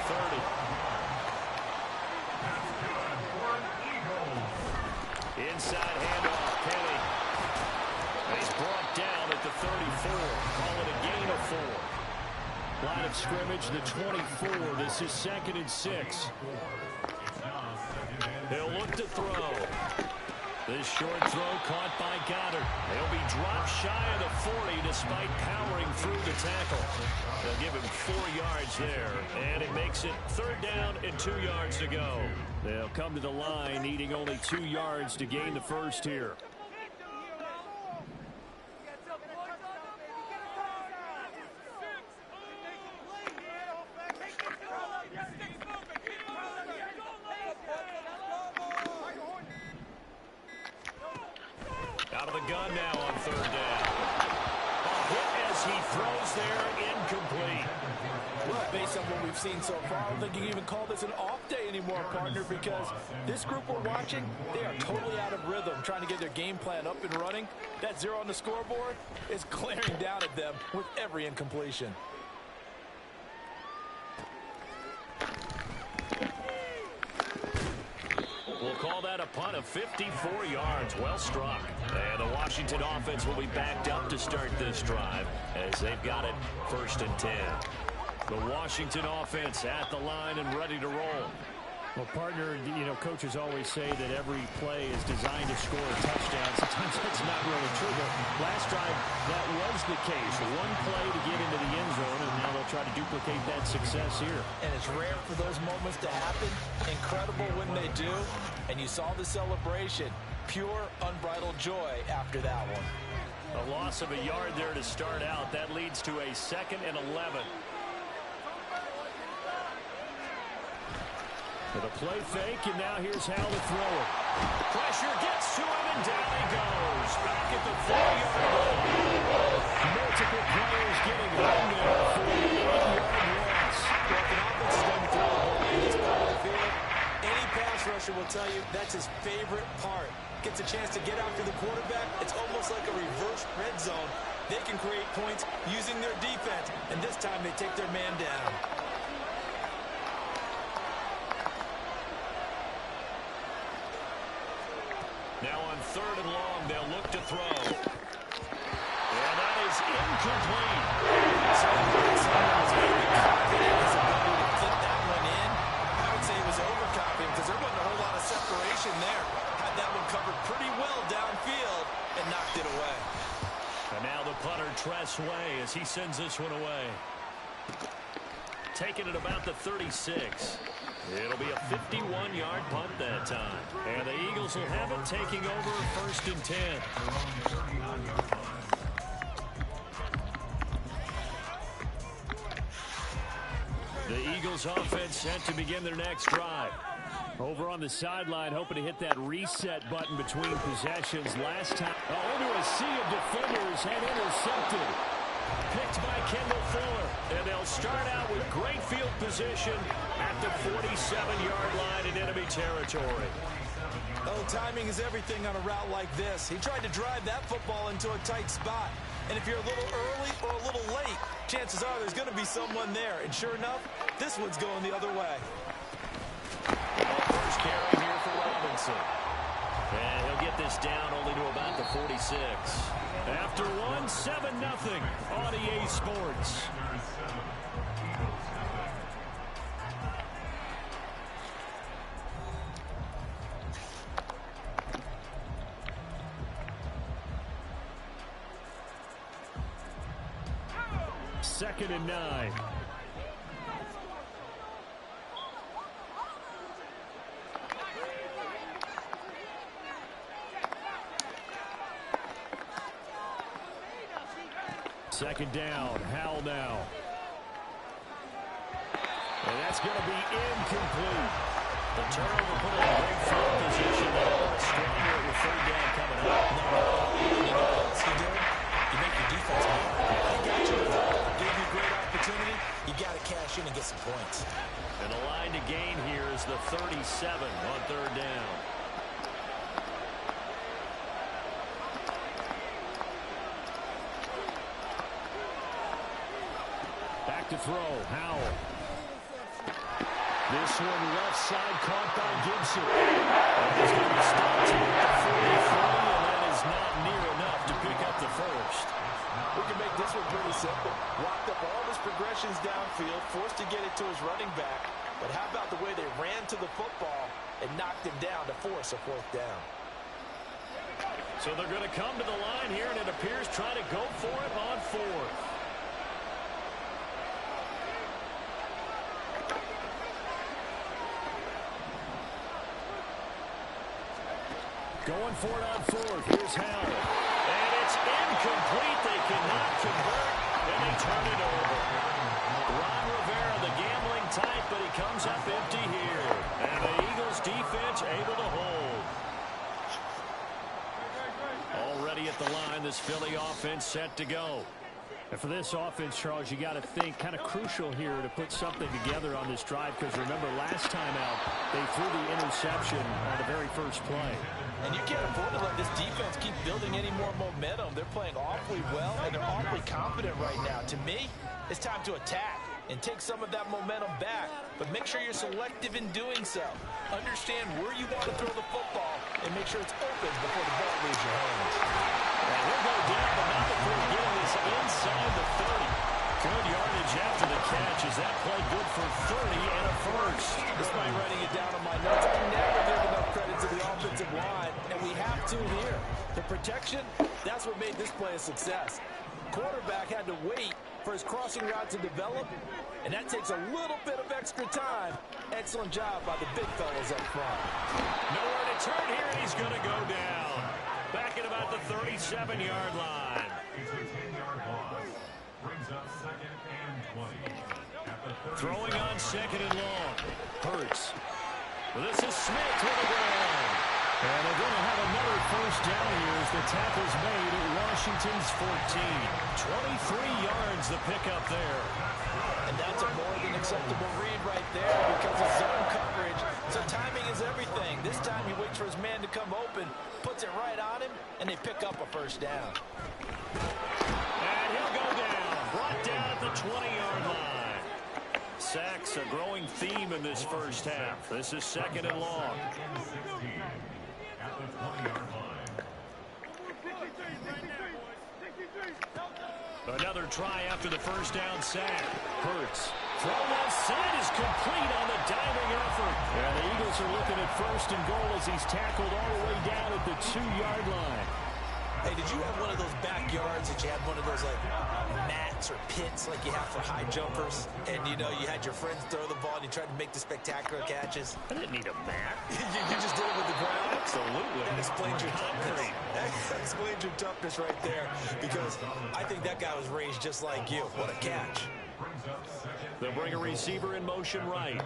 30. Inside handoff, Penny. He's brought down at the 34. Call it a gain of 4. Line of scrimmage, the 24. This is 2nd and 6. He'll look to throw. This short throw caught by Goddard. He'll be dropped shy of the 40 despite powering through the tackle. They'll give him 4 yards there, and it makes it 3rd down and 2 yards to go. They'll come to the line needing only 2 yards to gain the first here. Out of the gun now on 3rd down. A hit as he throws there, incomplete. Well, based on what we've seen so far, I don't think you can even call this an off day anymore, partner, because this group we're watching, they are totally out of rhythm, trying to get their game plan up and running. That 0 on the scoreboard is glaring down at them with every incompletion. We'll call that a punt of 54 yards. Well struck. And the Washington offense will be backed up to start this drive as they've got it 1st and 10. The Washington offense at the line and ready to roll. Well, partner, you know, coaches always say that every play is designed to score a touchdown. Sometimes that's not really true, but last drive, that was the case. One play to get into the end zone, and now they'll try to duplicate that success here. And it's rare for those moments to happen. Incredible when they do. And you saw the celebration. Pure, unbridled joy after that one. A loss of a yard there to start out. That leads to a 2nd and 11. With a play fake, and now here's how to throw it. Pressure gets to him, and down he goes. Back at the 4-yard line. Multiple players getting home there for the 8-yard loss. Well, if an offense is going to throw the ball in this part of the field, any pass rusher will tell you that's his favorite part. Gets a chance to get after the quarterback. It's almost like a reverse red zone. They can create points using their defense, and this time they take their man down. Now on 3rd and long, they'll look to throw. And that is incomplete. So was very confident in his ability to fit that one in. I would say he was overconfident because there wasn't a whole lot of separation there. Had that one covered pretty well downfield and knocked it away. And now the punter, Tress Way, as he sends this one away. Taking it about the 36. It'll be a 51-yard punt that time. And the Eagles will have it taking over 1st and 10. The Eagles offense set to begin their next drive. Over on the sideline, hoping to hit that reset button between possessions. Last time, into a sea of defenders and intercepted. Picked by Kendall Fuller. And they'll start out with great field position at the 47-yard line in enemy territory. Oh, timing is everything on a route like this. He tried to drive that football into a tight spot. And if you're a little early or a little late, chances are there's going to be someone there. And sure enough, this one's going the other way. First carry here for Robinson. And he'll get this down only to about the 46. After one, 7-0 on EA Sports. Second and 9. Second down, Howell now. And that's going to be incomplete. The turnover put in a great field position. They're stronger with third down coming up. You know what else you do? You make your defense better. They got you. Gave you a great opportunity. You got to cash in and get some points. And the line to gain here is the 37 on third down. Back to throw, Howell. This one left side caught by Gibson. And he's going to stop to the 43, and that is not near enough to pick up the first. We can make this one pretty simple. Locked up all his progressions downfield, forced to get it to his running back. But how about the way they ran to the football and knocked him down to force a fourth down? So they're going to come to the line here, and it appears try to go for it on fourth. Going for it on fourth. Here's Howell. And it's incomplete. They cannot convert, and they turn it over. Ron Rivera, the gambling type, but he comes up empty here. And the Eagles defense able to hold. Already at the line, this Philly offense set to go. And for this offense, Charles, you got to think kind of crucial here to put something together on this drive, because remember last time out they threw the interception on the very first play. And you can't afford to let this defense keep building any more momentum. They're playing awfully well, and they're awfully confident right now. To me, it's time to attack and take some of that momentum back. But make sure you're selective in doing so. Understand where you want to throw the football and make sure it's open before the ball leaves your hands. And he'll go down, but not before getting this inside the 30. Good yardage after the catch. Is that play good for 30 and a first? Despite writing it down on my notes, I never give enough credit to the offensive line, and we have to here. The protection, that's what made this play a success. Quarterback had to wait for his crossing route to develop, and that takes a little bit of extra time. Excellent job by the big fellas up front. Nowhere to turn here, and he's going to go down. Back at about the 37-yard line. It's a 10-yard loss. Brings up second and 20. Throwing on second and long. Hurts. Well, this is Smith with a ground. And they're going to have another first down here as the tackle's made at Washington's 14. 23 yards the pickup there. And that's a more than acceptable read right there because of zone coverage. So timing is everything. This time he waits for his man to come open, puts it right on him, and they pick up a first down. And he'll go down. Brought down at the 20-yard line. Sacks a growing theme in this first half. This is second and long. At the 20-yard line. Another try after the first down sack. Hurts. Throw left side is complete on the diving effort. And the Eagles are looking at first and goal as he's tackled all the way down at the 2-yard line. Hey, did you have one of those backyards that you had one of those like mats or pits like you have for high jumpers? And you know, you had your friends throw the ball and you tried to make the spectacular catches? I didn't need a mat. you just did it with the ground? Absolutely. That explains your toughness. That explains your toughness right there, because I think that guy was raised just like you. What a catch. They'll bring a receiver in motion right.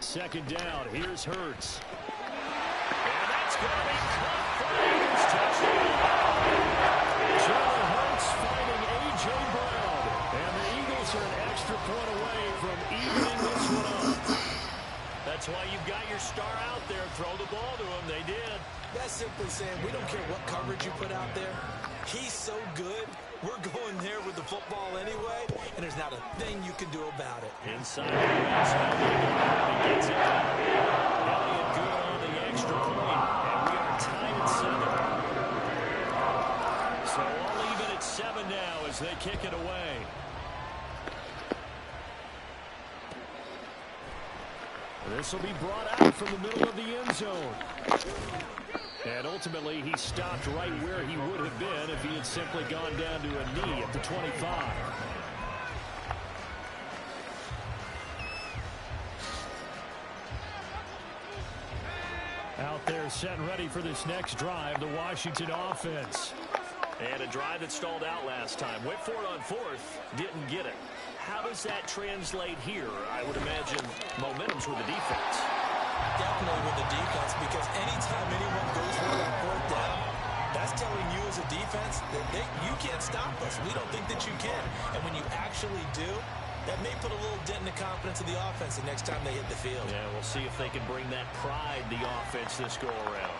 second down. Here's Hurts. And that's going to be caught for Eagles touchdown. Jalen Hurts finding A.J. Brown. And the Eagles are an extra point away from evening this one up. That's why you've got your star out there. Throw the ball to him. They did. That's simply saying we don't care what coverage you put out there. He's so good. We're going there with the football anyway, and there's not a thing you can do about it. Inside the red zone, he gets it. Elliott good on the extra point, and we are tied at 7. So all even at 7 now as they kick it away. This will be brought out from the middle of the end zone. And ultimately, he stopped right where he would have been if he had simply gone down to a knee at the 25. Out there set and ready for this next drive, the Washington offense. And a drive that stalled out last time. Went for it on fourth, didn't get it. How does that translate here? I would imagine momentum's with the defense. Definitely with the defense, because anytime anyone goes for it on fourth down, that's telling you as a defense that you can't stop us. We don't think that you can. And when you actually do, that may put a little dent in the confidence of the offense the next time they hit the field. Yeah, we'll see if they can bring that pride, the offense, this go around.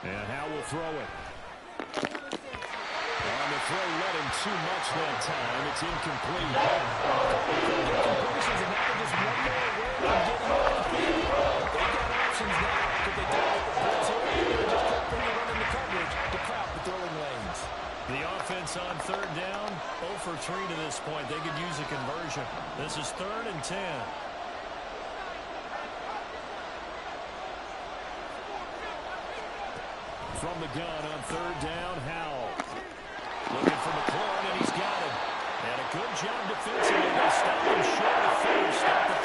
And Howe will throw it. On the throw, let him too much that time. It's incomplete. Incompletions, and now just one more away from getting off the field. They've got options now. Could they dial up the blitz here? Or just kept bringing one in the coverage to crowd the throwing lanes. The offense on third down, 0 for 3 to this point. They could use a conversion. This is 3rd and 10. From the gun on third down, Howell. Looking for McLaurin, and he's got him. And a good job defensively. They stop him short of first at the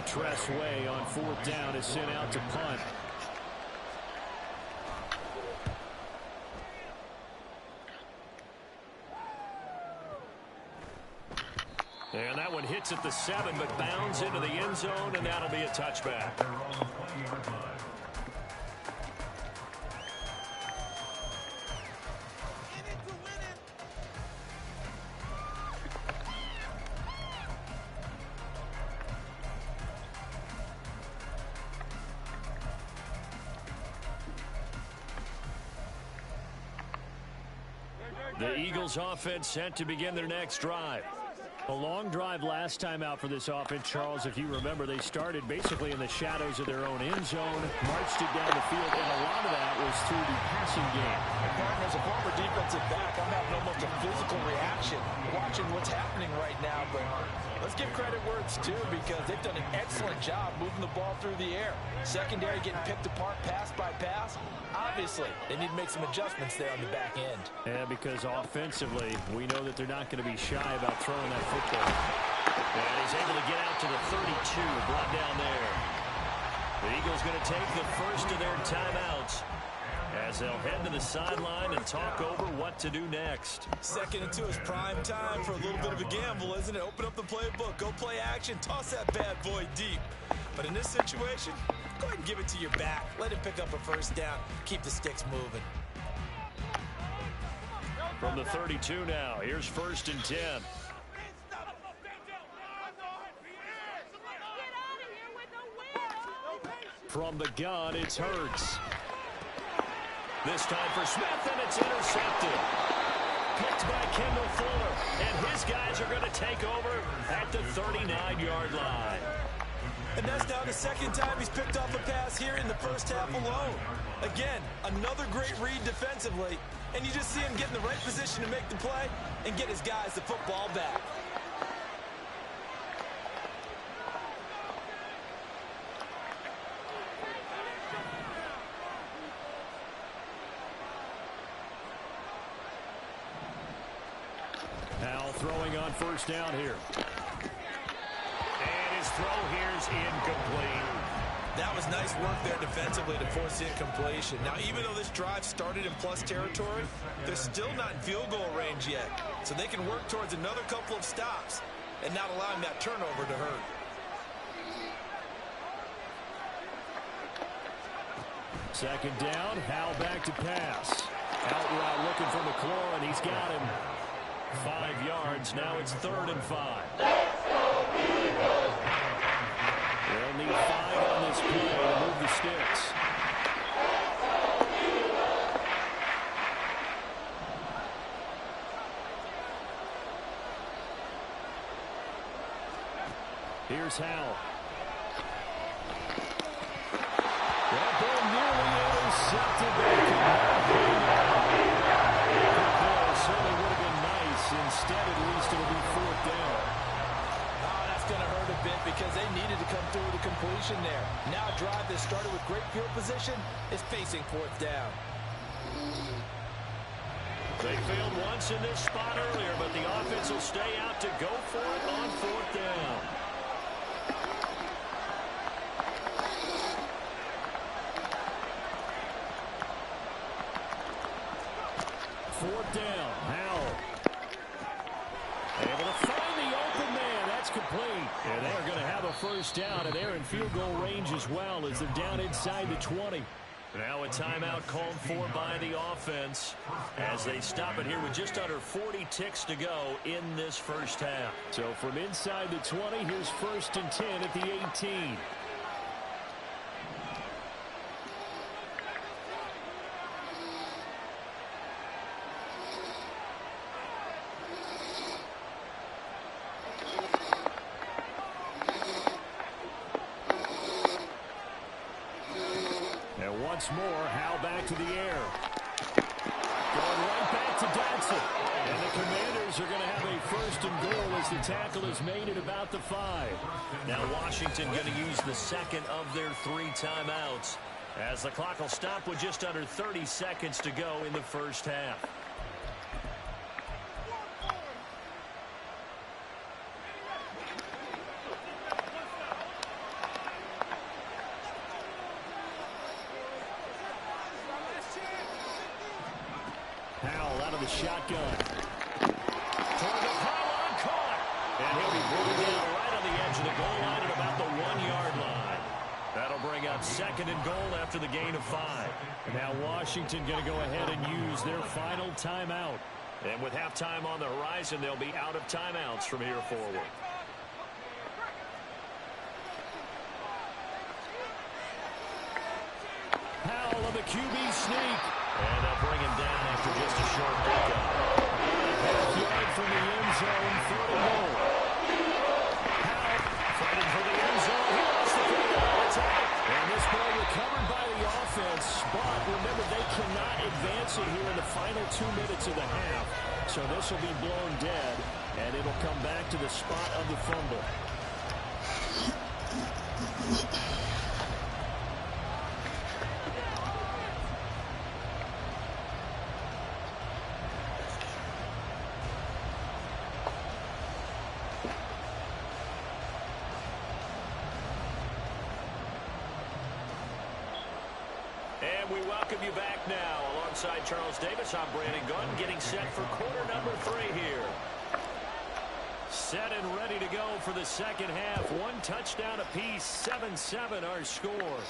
32. Tress Way on fourth down is sent out to punt. And that one hits at the 7, but bounds into the end zone, and that'll be a touchback. The Eagles offense set to begin their next drive. A long drive last time out for this offense, Charles. If you remember, they started basically in the shadows of their own end zone, marched it down the field, and a lot of that was through the passing game. And Martin, as a former defensive back, I'm having almost a physical reaction watching what's happening right now. But let's give credit where it's due, because they've done an excellent job moving the ball through the air. Secondary getting picked apart pass by pass. Obviously, they need to make some adjustments there on the back end. Yeah, because offensively, we know that they're not going to be shy about throwing that football. And he's able to get out to the 32, brought down there. The Eagles going to take the first of their timeouts as they'll head to the sideline and talk over what to do next. 2nd and 2 is prime time for a little bit of a gamble, isn't it? Open up the playbook, go play action, toss that bad boy deep. But in this situation, go ahead and give it to your back. Let him pick up a first down. Keep the sticks moving. From the 32 now, here's 1st and 10. From the gun, it's Hurts. This time for Smith, and it's intercepted. Picked by Kendall Fuller, and his guys are going to take over at the 39-yard line. And that's now the 2nd time he's picked off a pass here in the first half alone. Again, another great read defensively, and you just see him get in the right position to make the play and get his guys the football back. Now throwing on 1st down here. And his throw here is incomplete. That was nice work there defensively to force the incompletion. Now, even though this drive started in plus territory, they're still not in field goal range yet. So they can work towards another couple of stops and not allowing that turnover to hurt. Second down, Howell back to pass. Out route looking for McLaurin, and he's got him. 5 yards, now it's 3rd and 5. They'll need 5 on this play to move the sticks. Here's Howell. That ball nearly intercepted. Certainly would have been nice. Instead, at least it'll be 4th down. Oh, that's going to hurt a bit because they needed to come through with a completion there. Now a drive that started with great field position is facing 4th down. They failed once in this spot earlier, but the offense will stay out to go for it on 4th down. Fourth down, Howell. Able to find the open man. That's complete. And they're going to have a first down, and they're in field goal range as well as they're down inside the 20. Now a timeout called for by the offense as they stop it here with just under 40 ticks to go in this first half. So from inside the 20, here's 1st and 10 at the 18. Once more, Howell back to the air. Going right back to Dotson. And the Commanders are going to have a 1st and goal as the tackle is made at about the 5. Now Washington going to use the second of their 3 timeouts as the clock will stop with just under 30 seconds to go in the first half. Howell out of the shotgun. Toward the pylon, caught. And he'll be brought down right on the edge of the goal line at about the 1-yard line. That'll bring up 2nd and goal after the gain of 5. And now Washington going to go ahead and use their final timeout. And with halftime on the horizon, they'll be out of timeouts from here forward. Howell on the QB sneak. And they'll bring him down after just a short pickup. Half-yard from the end zone, 3rd and goal. Howell fighting for the end zone. He lost the football. It's out. And this ball recovered by the offense. But remember, they cannot advance it here in the final 2 minutes of the half. So this will be blown dead, and it'll come back to the spot of the fumble. We welcome you back now. Alongside Charles Davis, I'm Brandon Gunn, getting set for quarter number 3 here. Set and ready to go for the second half. 1 touchdown apiece, 7-7 our score.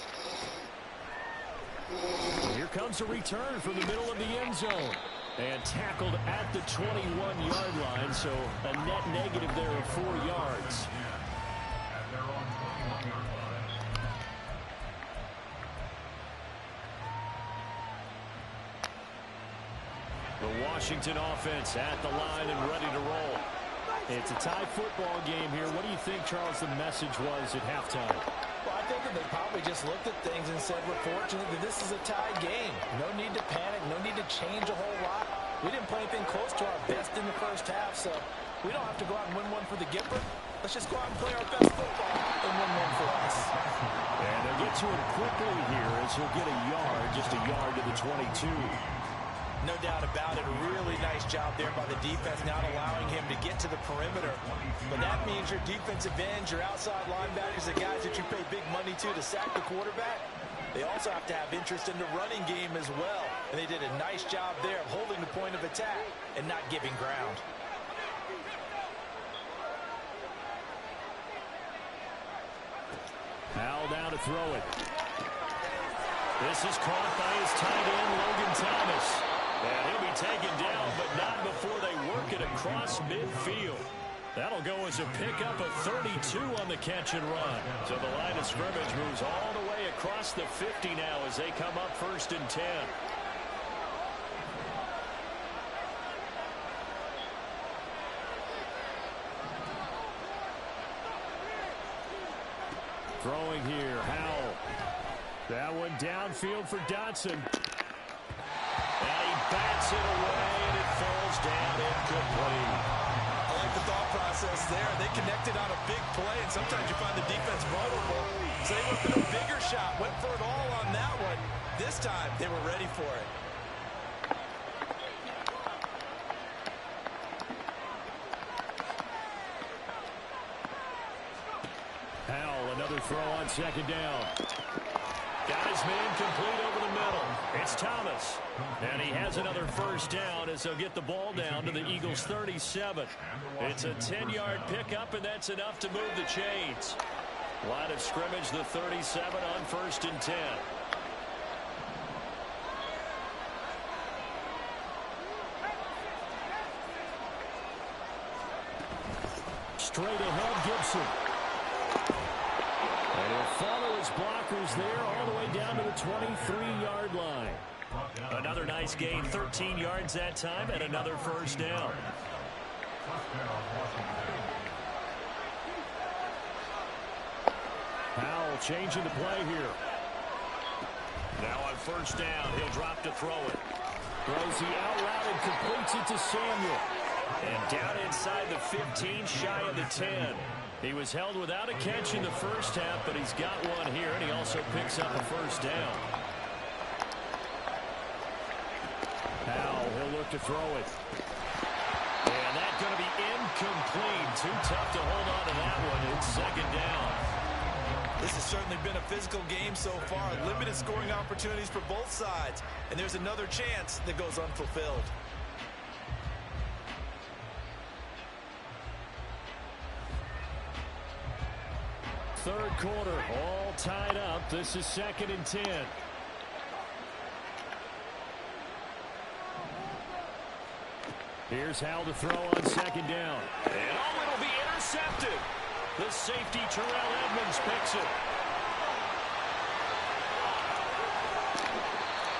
Here comes a return from the middle of the end zone. And tackled at the 21-yard line, so a net negative there of 4 yards. At their own 21-yard line. The Washington offense at the line and ready to roll. It's a tie football game here. What do you think, Charles, the message was at halftime? Well, I think that they probably just looked at things and said, we're fortunate that this is a tie game. No need to panic. No need to change a whole lot. We didn't play anything close to our best in the first half, so we don't have to go out and win one for the Gipper. Let's just go out and play our best football and win one for us. And they'll get to it quickly here as he'll get a yard, just a yard to the 22. No doubt about it. A really nice job there by the defense, not allowing him to get to the perimeter. But that means your defensive ends, your outside linebackers, the guys that you pay big money to sack the quarterback, they also have to have interest in the running game as well. And they did a nice job there of holding the point of attack and not giving ground. Howell down to throw it. This is caught by his tight end, Logan Thomas. And he'll be taken down, but not before they work it across midfield. That'll go as a pickup of 32 on the catch and run. So the line of scrimmage moves all the way across the 50 now as they come up 1st and 10. Throwing here, Howell. That one downfield for Dotson. And he bats it away, and it falls down incomplete. I like the thought process there. They connected on a big play, and sometimes you find the defense vulnerable. So they went for the bigger shot, went for it all on that one. This time, they were ready for it. Howell, another throw on 2nd down. Got his man complete over the middle. It's Thomas. And he has another 1st down as they'll get the ball down to the Eagles' 37. It's a 10-yard pickup, and that's enough to move the chains. Line of scrimmage, the 37 on 1st and 10. Straight ahead, Gibson. And he'll follow his blockers there all the way down to the 23-yard line. Another nice gain, 13 yards that time, and another 1st down. Howell changing the play here. Now on 1st down, he'll drop to throw it. Throws the out route and completes it to Samuel. And down inside the 15, shy of the 10. He was held without a catch in the 1st half, but he's got one here, and he also picks up a 1st down. Howell, he'll look to throw it. And that's going to be incomplete. Too tough to hold on to that one. It's 2nd down. This has certainly been a physical game so far. Limited scoring opportunities for both sides. And there's another chance that goes unfulfilled. Third quarter, all tied up. This is 2nd and 10. Here's Howell to throw on 2nd down. And it'll be intercepted. The safety, Terrell Edmonds, picks it.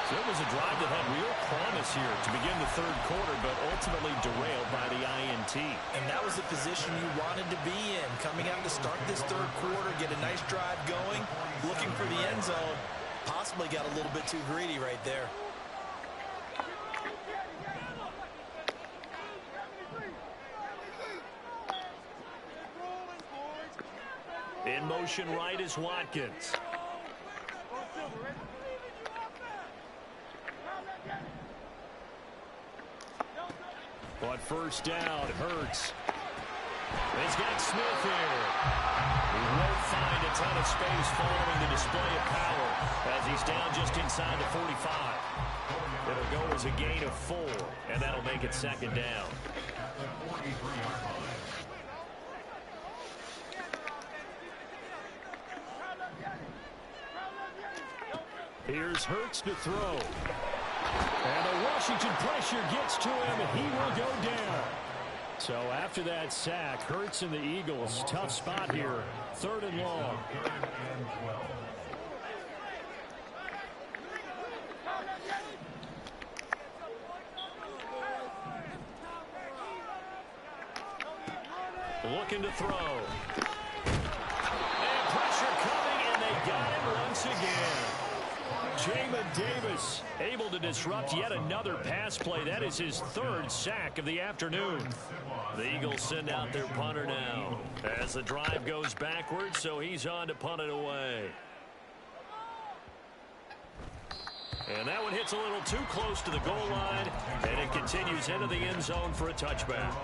So it was a drive that had real promise here to begin the 3rd quarter, but ultimately derailed by the INT. And that was the position you wanted to be in. Coming out to start this 3rd quarter, get a nice drive going, looking for the end zone. Possibly got a little bit too greedy right there. In motion right is Watkins. On 1st down, Hurts. He's got Smith here. He won't find a ton of space following the display of power as he's down just inside the 45. It'll go as a gain of 4, and that'll make it 2nd down. Here's Hurts to throw. And the Washington pressure gets to him, and he will go down. So after that sack, Hurts and the Eagles, tough spot here, 3rd and long. Looking to throw. And pressure coming, and they got him once again. Jamin Davis able to disrupt yet another pass play. That is his 3rd sack of the afternoon. The Eagles send out their punter now as the drive goes backwards, so he's on to punt it away. And that one hits a little too close to the goal line, and it continues into the end zone for a touchback.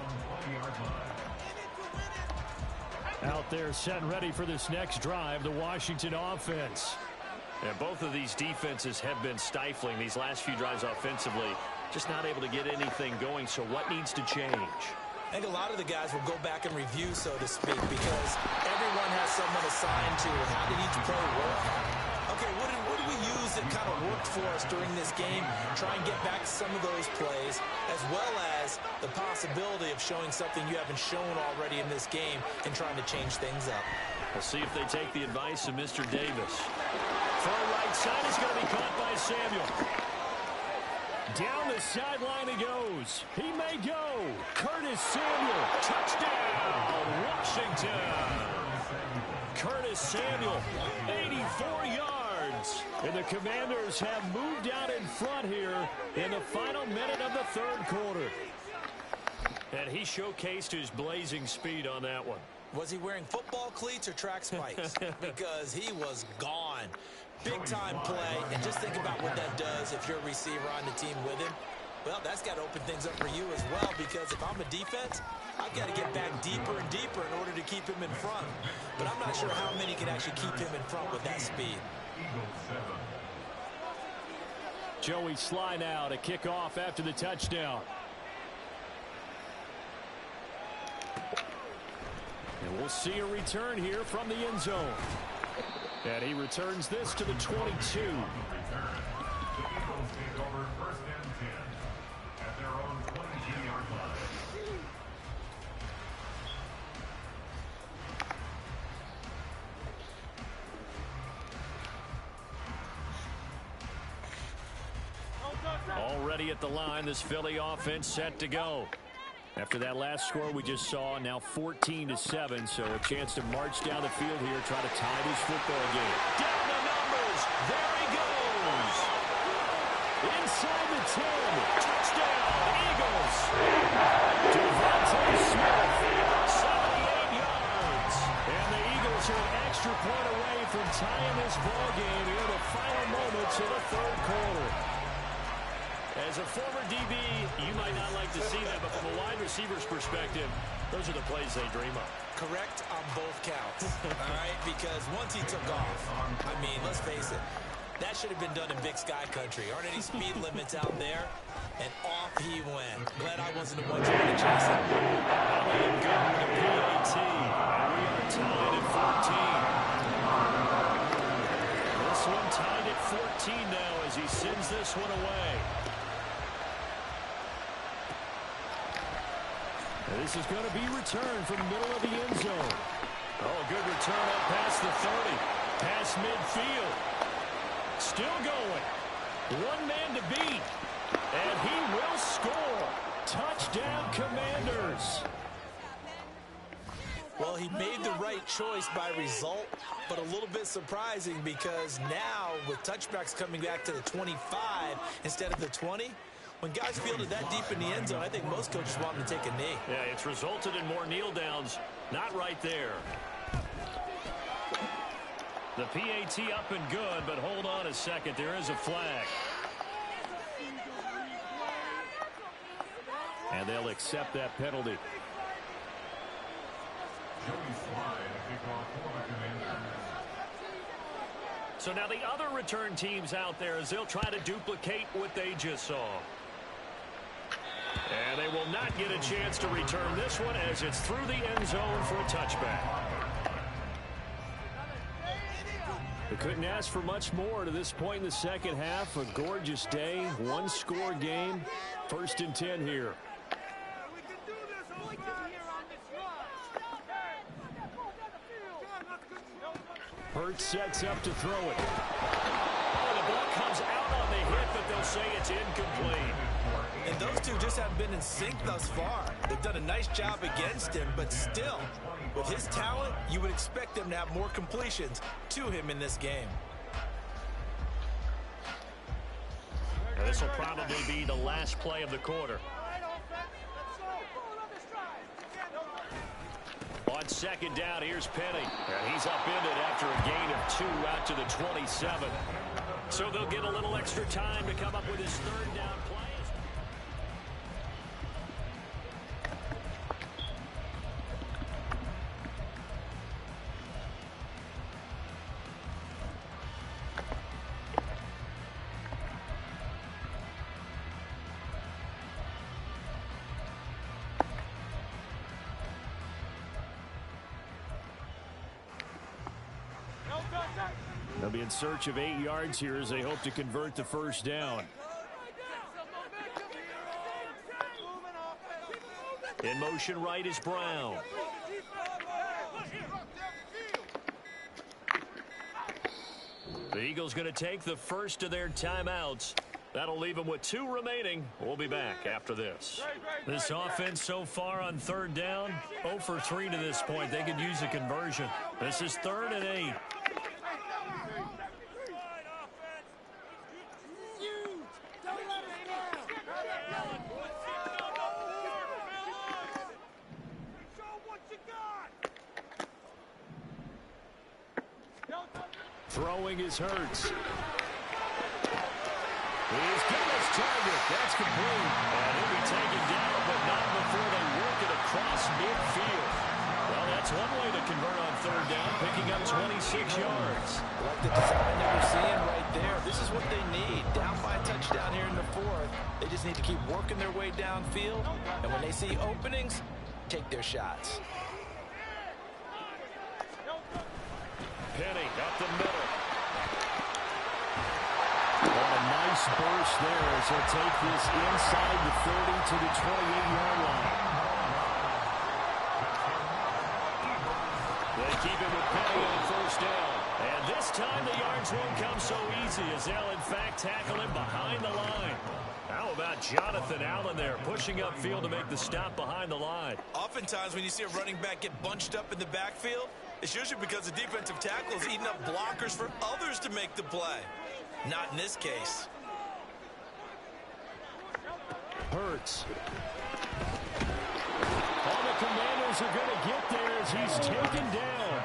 Out there set and ready for this next drive, the Washington offense. And both of these defenses have been stifling these last few drives offensively. Just not able to get anything going, so what needs to change? I think a lot of the guys will go back and review, so to speak, because everyone has someone assigned to how did each play work. Okay, what did we use that kind of worked for us during this game? Try and get back to some of those plays, as well as the possibility of showing something you haven't shown already in this game and trying to change things up. We'll see if they take the advice of Mr. Davis. Far right side is going to be caught by Samuel. Down the sideline he goes. He may go. Curtis Samuel. Touchdown, Washington. Curtis Samuel, 84 yards. And the Commanders have moved out in front here in the final minute of the third quarter. And he showcased his blazing speed on that one. Was he wearing football cleats or track spikes? Because he was gone. Big-time play, and just think about what that does if you're a receiver on the team with him. Well, that's got to open things up for you as well, because if I'm a defense, I've got to get back deeper and deeper in order to keep him in front. But I'm not sure how many can actually keep him in front with that speed. Joey Sly now to kick off after the touchdown. And we'll see a return here from the end zone. And he returns this to the 22. The Eagles take over first and 10 at their own 22-yard line. Already at the line, this Philly offense set to go. After that last score we just saw, now 14-7, so a chance to march down the field here, try to tie this football game. Down the numbers, there he goes. Inside the 10, touchdown, Eagles. Devontae Smith, 78 yards. And the Eagles are an extra point away from tying this ball game here in the final moments of the third quarter. As a former DB, you might not like to see that, but from a wide receiver's perspective, those are the plays they dream of. Correct on both counts, all right? Because once he took off, I mean, let's face it, that should have been done in Big Sky Country. Aren't any speed limits out there? And off he went. Glad I wasn't the one trying to chase him. Elliott good with the PAT. And we are tied at 14. This one tied at 14 now as he sends this one away. And this is going to be returned from the middle of the end zone. Oh, good return up past the 30. Past midfield. Still going. One man to beat. And he will score. Touchdown, Commanders. Well, he made the right choice by result, but a little bit surprising because now with touchbacks coming back to the 25 instead of the 20, when guys fielded that deep in the end zone, I think most coaches want them to take a knee. Yeah, it's resulted in more kneel downs. Not right there. The PAT up and good, but hold on a second. There is a flag. And they'll accept that penalty. So now the other return teams out there as they'll try to duplicate what they just saw. And they will not get a chance to return this one as it's through the end zone for a touchback. They couldn't ask for much more to this point in the second half. A gorgeous day, one-score game. 1st and 10 here. Hurts sets up to throw it. Oh, the ball comes out on the hit, but they'll say it's incomplete. And those two just haven't been in sync thus far. They've done a nice job against him, but still, with his talent, you would expect them to have more completions to him in this game. Now, this will probably be the last play of the quarter. On 2nd down, here's Penny. And he's upended after a gain of 2 out to the 27. So they'll get a little extra time to come up with his third down play. They'll be in search of 8 yards here as they hope to convert the first down. In motion right is Brown. The Eagles going to take the first of their timeouts. That'll leave them with 2 remaining. We'll be back after this. This offense so far on third down, 0 for 3 to this point. They could use a conversion. This is 3rd and 8. Throwing is Hurts. He's got his target. That's complete. And he'll be taken down, but not before they work it across midfield. Well, that's one way to convert on third down, picking up 26 yards. Like the design that we're seeing right there. This is what they need. Down by a touchdown here in the 4th. They just need to keep working their way downfield. And when they see openings, take their shots. Penny up the middle. Oh, a nice burst there as he'll take this inside the 30 to the 28-yard line. They keep it with Penny on first down. And this time the yards won't come so easy as they'll in fact tackle him behind the line. How about Jonathan Allen there pushing upfield to make the stop behind the line? Oftentimes when you see a running back get bunched up in the backfield, it's usually because the defensive tackle is eating up blockers for others to make the play. Not in this case. Hurts. All the Commanders are going to get there as he's taken down.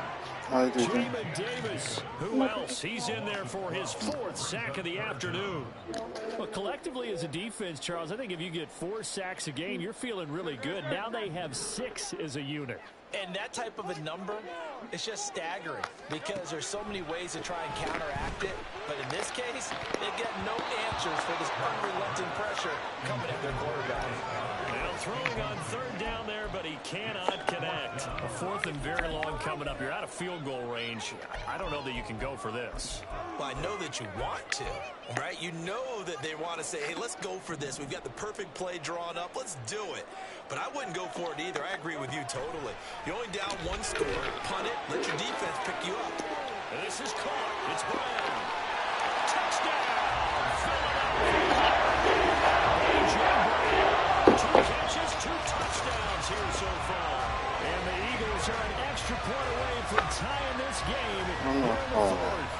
Jamin Davis. Who else? He's in there for his 4th sack of the afternoon. Well, collectively as a defense, Charles, I think if you get 4 sacks a game, you're feeling really good. Now they have 6 as a unit. And that type of a number is just staggering because there's so many ways to try and counteract it. But in this case, they get no answers for this unrelenting pressure coming at their quarterback. Now throwing on third down there, but he cannot connect. A 4th and very long coming up. You're out of field goal range. I don't know that you can go for this. Well, I know that you want to, right? You know that they want to say, hey, let's go for this. We've got the perfect play drawn up. Let's do it. But I wouldn't go for it either. I agree with you totally. You're only down 1 score. Punt it. Let your defense pick you up. And this is caught. It's Brown. Touchdown! Philadelphia. 2 catches, 2 touchdowns here so far. And the Eagles are an extra point away from tying this game here in the 4th.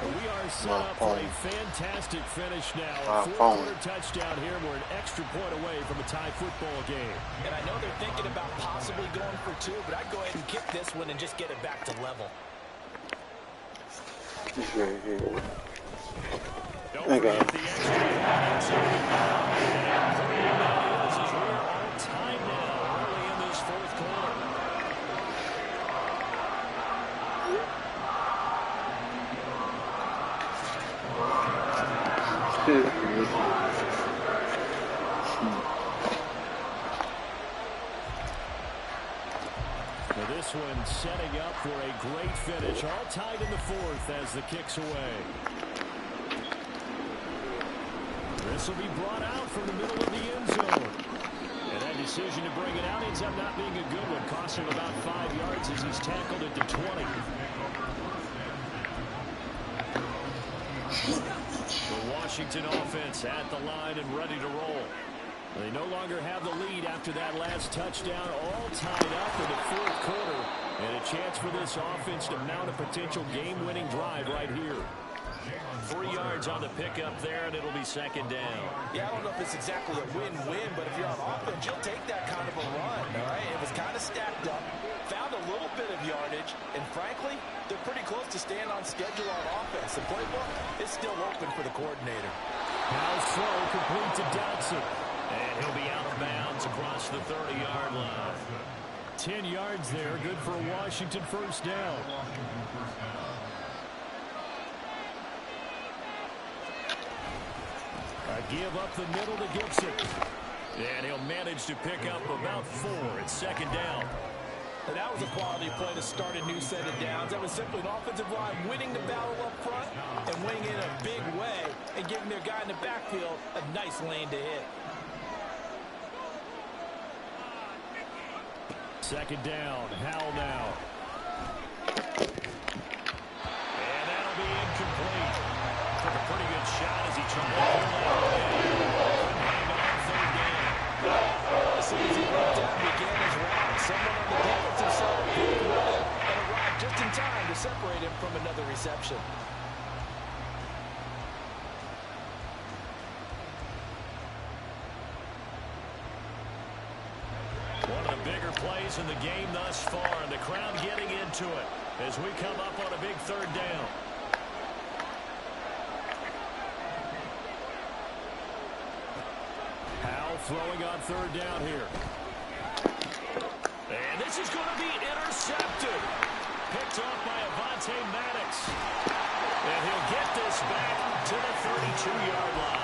We are set up for a fantastic finish now. A 4th-quarter touchdown here. We're an extra point away from a tie football game. And I know they're thinking about possibly going for 2, but I'd go ahead and kick this one and just get it back to level. Don't forget the extra points. This is we're all tied now early in this 4th quarter. Now this one setting up for a great finish. All tied in the 4th as the kick's away. This will be brought out from the middle of the end zone. And that decision to bring it out ends up not being a good one. Costs him about 5 yards as he's tackled at the 20. The Washington offense at the line and ready to roll. They no longer have the lead after that last touchdown, all tied up in the 4th quarter. And a chance for this offense to mount a potential game-winning drive right here. 3 yards on the pickup there, and it'll be 2nd down. Yeah, I don't know if it's exactly a win-win, but if you're on offense, you'll take that kind of a run, all right? It was kind of stacked up, found a little bit of yardage, and frankly, they're pretty close to staying on schedule on offense. The playbook is still open for the coordinator. Now throw complete to Dotson. And he'll be out of bounds across the 30-yard line. 10 yards there, good for a Washington first down. A give up the middle to Gibson. And he'll manage to pick up about 4 at second down. And that was a quality play to start a new set of downs. That was simply an offensive line winning the battle up front and winning in a big way and giving their guy in the backfield a nice lane to hit. Second down, Howell now. And that'll be incomplete. Took a pretty good shot as he tried to pull that away. On third down. As soon as he looked out, began his route. Someone on the defensive side broke away and arrived just in time to separate him from another reception. One of the bigger plays in the game thus far, and the crowd getting into it as we come up on a big third down. Howell throwing on third down here. And this is going to be intercepted. Picked off by Avonte Maddox. And he'll get this back to the 32-yard line.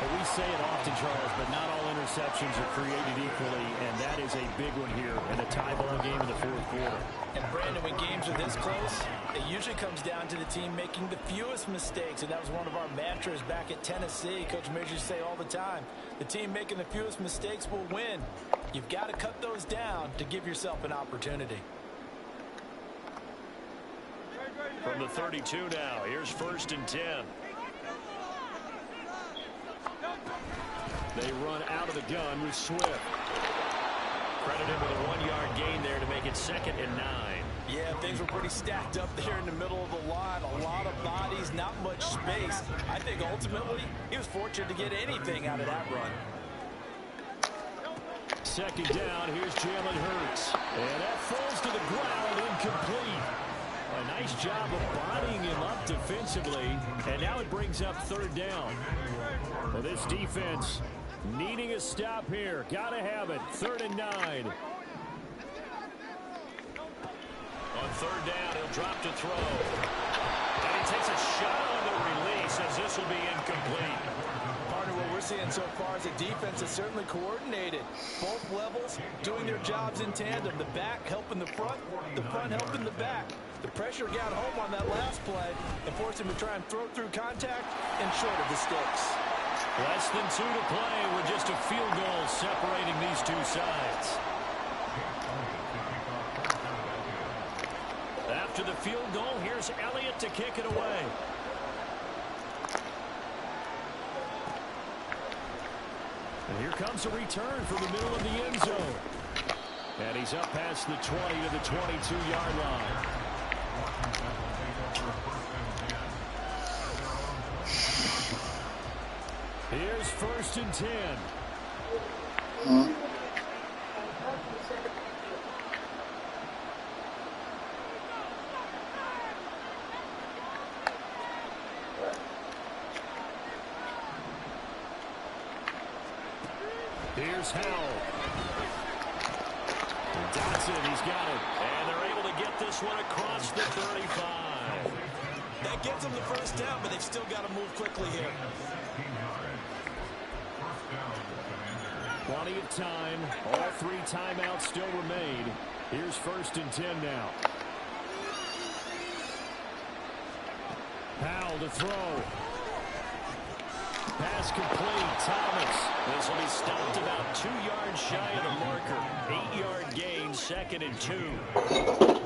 Well, we say it often, Charles, but not all interceptions are created equally, and that is a big one here in a tie ball game in the fourth quarter. And Brandon, when games are this close, it usually comes down to the team making the fewest mistakes, and that was one of our mantras back at Tennessee. Coach Majors used to say all the time, the team making the fewest mistakes will win. You've got to cut those down to give yourself an opportunity. From the 32 now, here's 1st and 10. They run out of the gun with Swift. Credit him with a 1-yard gain there to make it 2nd and 9. Yeah, things were pretty stacked up there in the middle of the line. A lot of bodies, not much space. I think ultimately he was fortunate to get anything out of that run. 2nd down, here's Jalen Hurts. And that falls to the ground, incomplete. A nice job of bodying him up defensively. And now it brings up 3rd down. Well, this defense needing a stop here. Gotta have it. 3rd and 9. On 3rd down, he'll drop to throw. And he takes a shot on the release as this will be incomplete. Partner, what we're seeing so far is the defense is certainly coordinated. Both levels doing their jobs in tandem. The back helping the front helping the back. The pressure got home on that last play and forced him to try and throw through contact and short of the sticks. Less than 2 to play with just a field goal separating these two sides. After the field goal, here's Elliott to kick it away. And here comes a return from the middle of the end zone. And he's up past the 20 to the 22-yard line. Here's 1st and 10. Here's Howell. Dotson, he's got it. And they're able to get this one across the 35. That gets them the first down, but they've still got to move quickly here. Plenty of time. All 3 timeouts still remain. Here's 1st and 10 now. Howell to throw. Pass complete. Thomas. This will be stopped about 2 yards shy of the marker. 8-yard gain, 2nd and 2.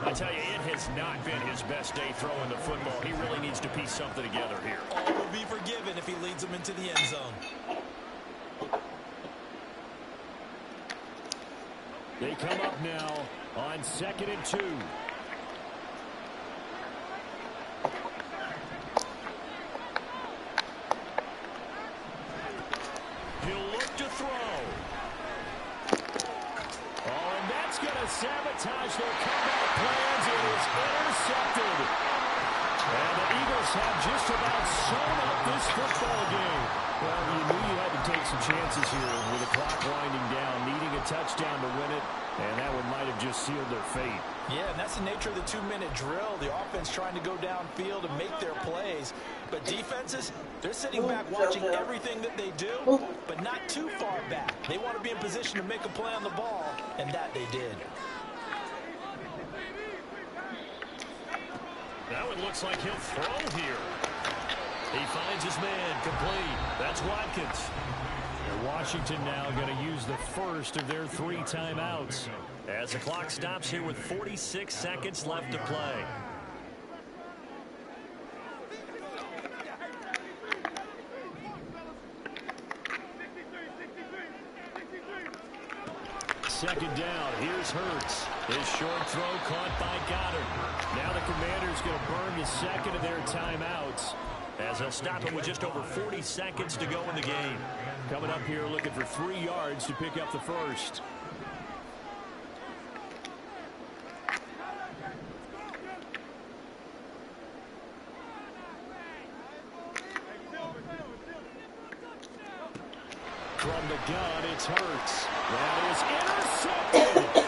I tell you, it has not been his best day throwing the football. He really needs to piece something together here. All will be forgiven if he leads them into the end zone. They come up now on 2nd and 2. He'll look to throw. Oh, and that's going to to sabotage their comeback plans. It is intercepted. And the Eagles have just about sewn up this football game. Well, you knew you had to take some chances here with the clock winding down, needing a touchdown to win it, and that one might have just sealed their fate. Yeah, and that's the nature of the 2-minute drill. The offense trying to go downfield and make their plays. But defenses, they're sitting back watching everything that they do, but not too far back. They want to be in position to make a play on the ball, and that they did. Now it looks like he'll throw here. He finds his man complete. That's Watkins. And Washington now going to use the first of their 3 timeouts as the clock stops here with 46 seconds left to play. Second down. Here's Hurts. His short throw caught by Goddard. Now the Commanders going to burn the second of their timeouts as they'll stop him with just over 40 seconds to go in the game. Coming up here looking for 3 yards to pick up the first. From the gun, it's Hurts. That is intercepted.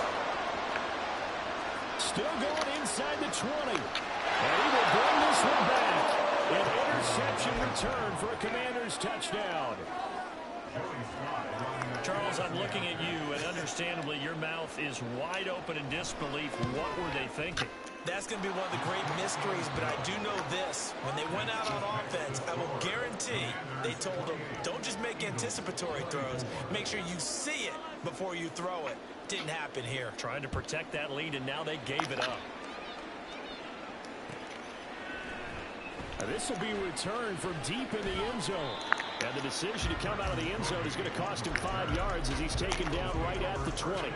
Still going inside the 20. And he will bring this one back. An interception return for a Commanders touchdown. Charles, I'm looking at you, and understandably your mouth is wide open in disbelief. What were they thinking? That's going to be one of the great mysteries, but I do know this. When they went out on offense, I will guarantee they told them, don't just make anticipatory throws. Make sure you see it before you throw it. Didn't happen here. Trying to protect that lead, and now they gave it up. This will be returned from deep in the end zone. And the decision to come out of the end zone is going to cost him 5 yards as he's taken down right at the 20.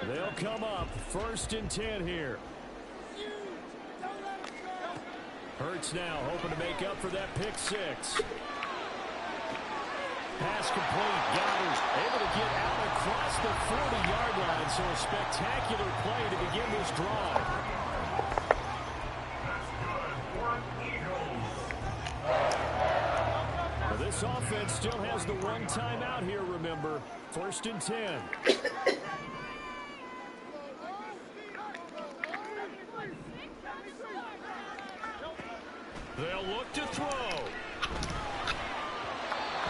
They'll come up 1st and 10 here. Hurts now hoping to make up for that pick 6. Pass complete. Goddard able to get out across the 40-yard line. So a spectacular play to begin this drive. Well, this offense still has the 1 timeout here, remember. 1st and 10. They'll look to throw.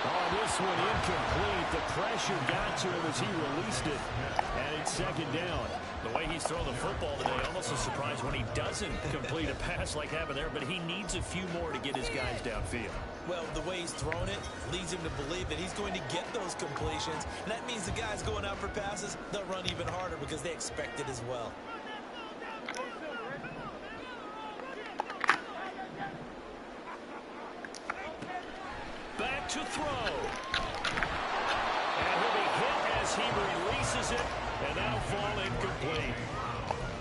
Oh, this one incomplete. The pressure got to him as he released it. And it's 2nd down. The way he's thrown the football today, almost a surprise when he doesn't complete a pass like happened there, but he needs a few more to get his guys downfield. Well, the way he's thrown it leads him to believe that he's going to get those completions. And that means the guys going out for passes, they'll run even harder because they expect it as well. Back to throw. And he'll be hit as he releases it. And that'll fall incomplete.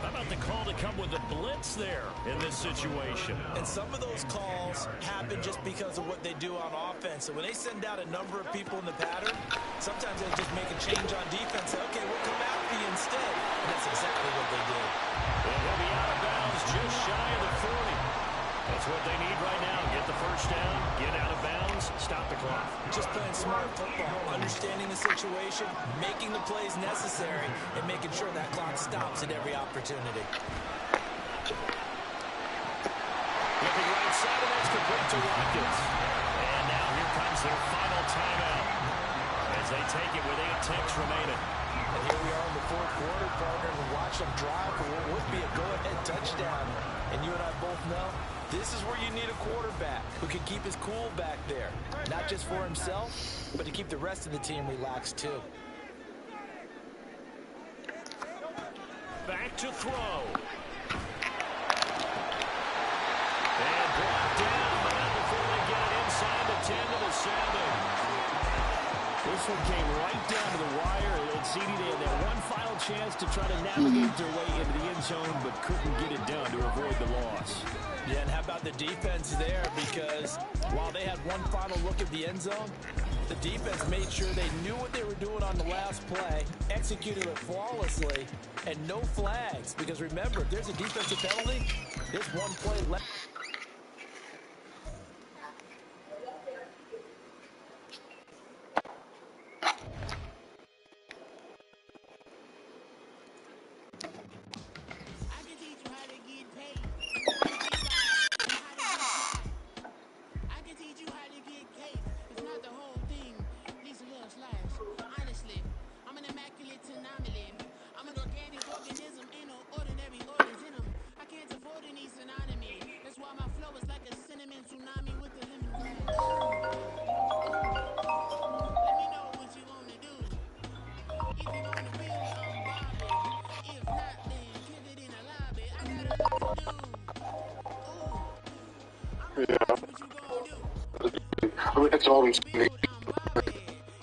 How about the call to come with a blitz there in this situation? And some of those calls happen just because of what they do on offense. So when they send out a number of people in the pattern, sometimes they just make a change on defense. Say, okay, we'll come after you instead. And that's exactly what they did. And he'll be out of bounds just shy of the 40. That's what they need right now. Get the first down, get out of bounds, stop the clock. Just playing smart football, understanding the situation, making the plays necessary, and making sure that clock stops at every opportunity. Looking right side, and that's complete to Watkins. And now here comes their final timeout as they take it with 8 ticks remaining. And here we are in the 4th quarter, partner, and watch them drive for what would be a go-ahead touchdown. And you and I both know this is where you need a quarterback who can keep his cool back there. Not just for himself, but to keep the rest of the team relaxed too. Back to throw. And brought down, but not before they get it inside the 10 to the 7. This one came right down to the wire, and CD, they had that one final chance to try to navigate their way into the end zone, but couldn't get it done to avoid the loss. Yeah, and how about the defense there? Because while they had one final look at the end zone, the defense made sure they knew what they were doing on the last play, executed it flawlessly, and no flags. Because remember, if there's a defensive penalty, there's one play left.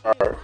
All right.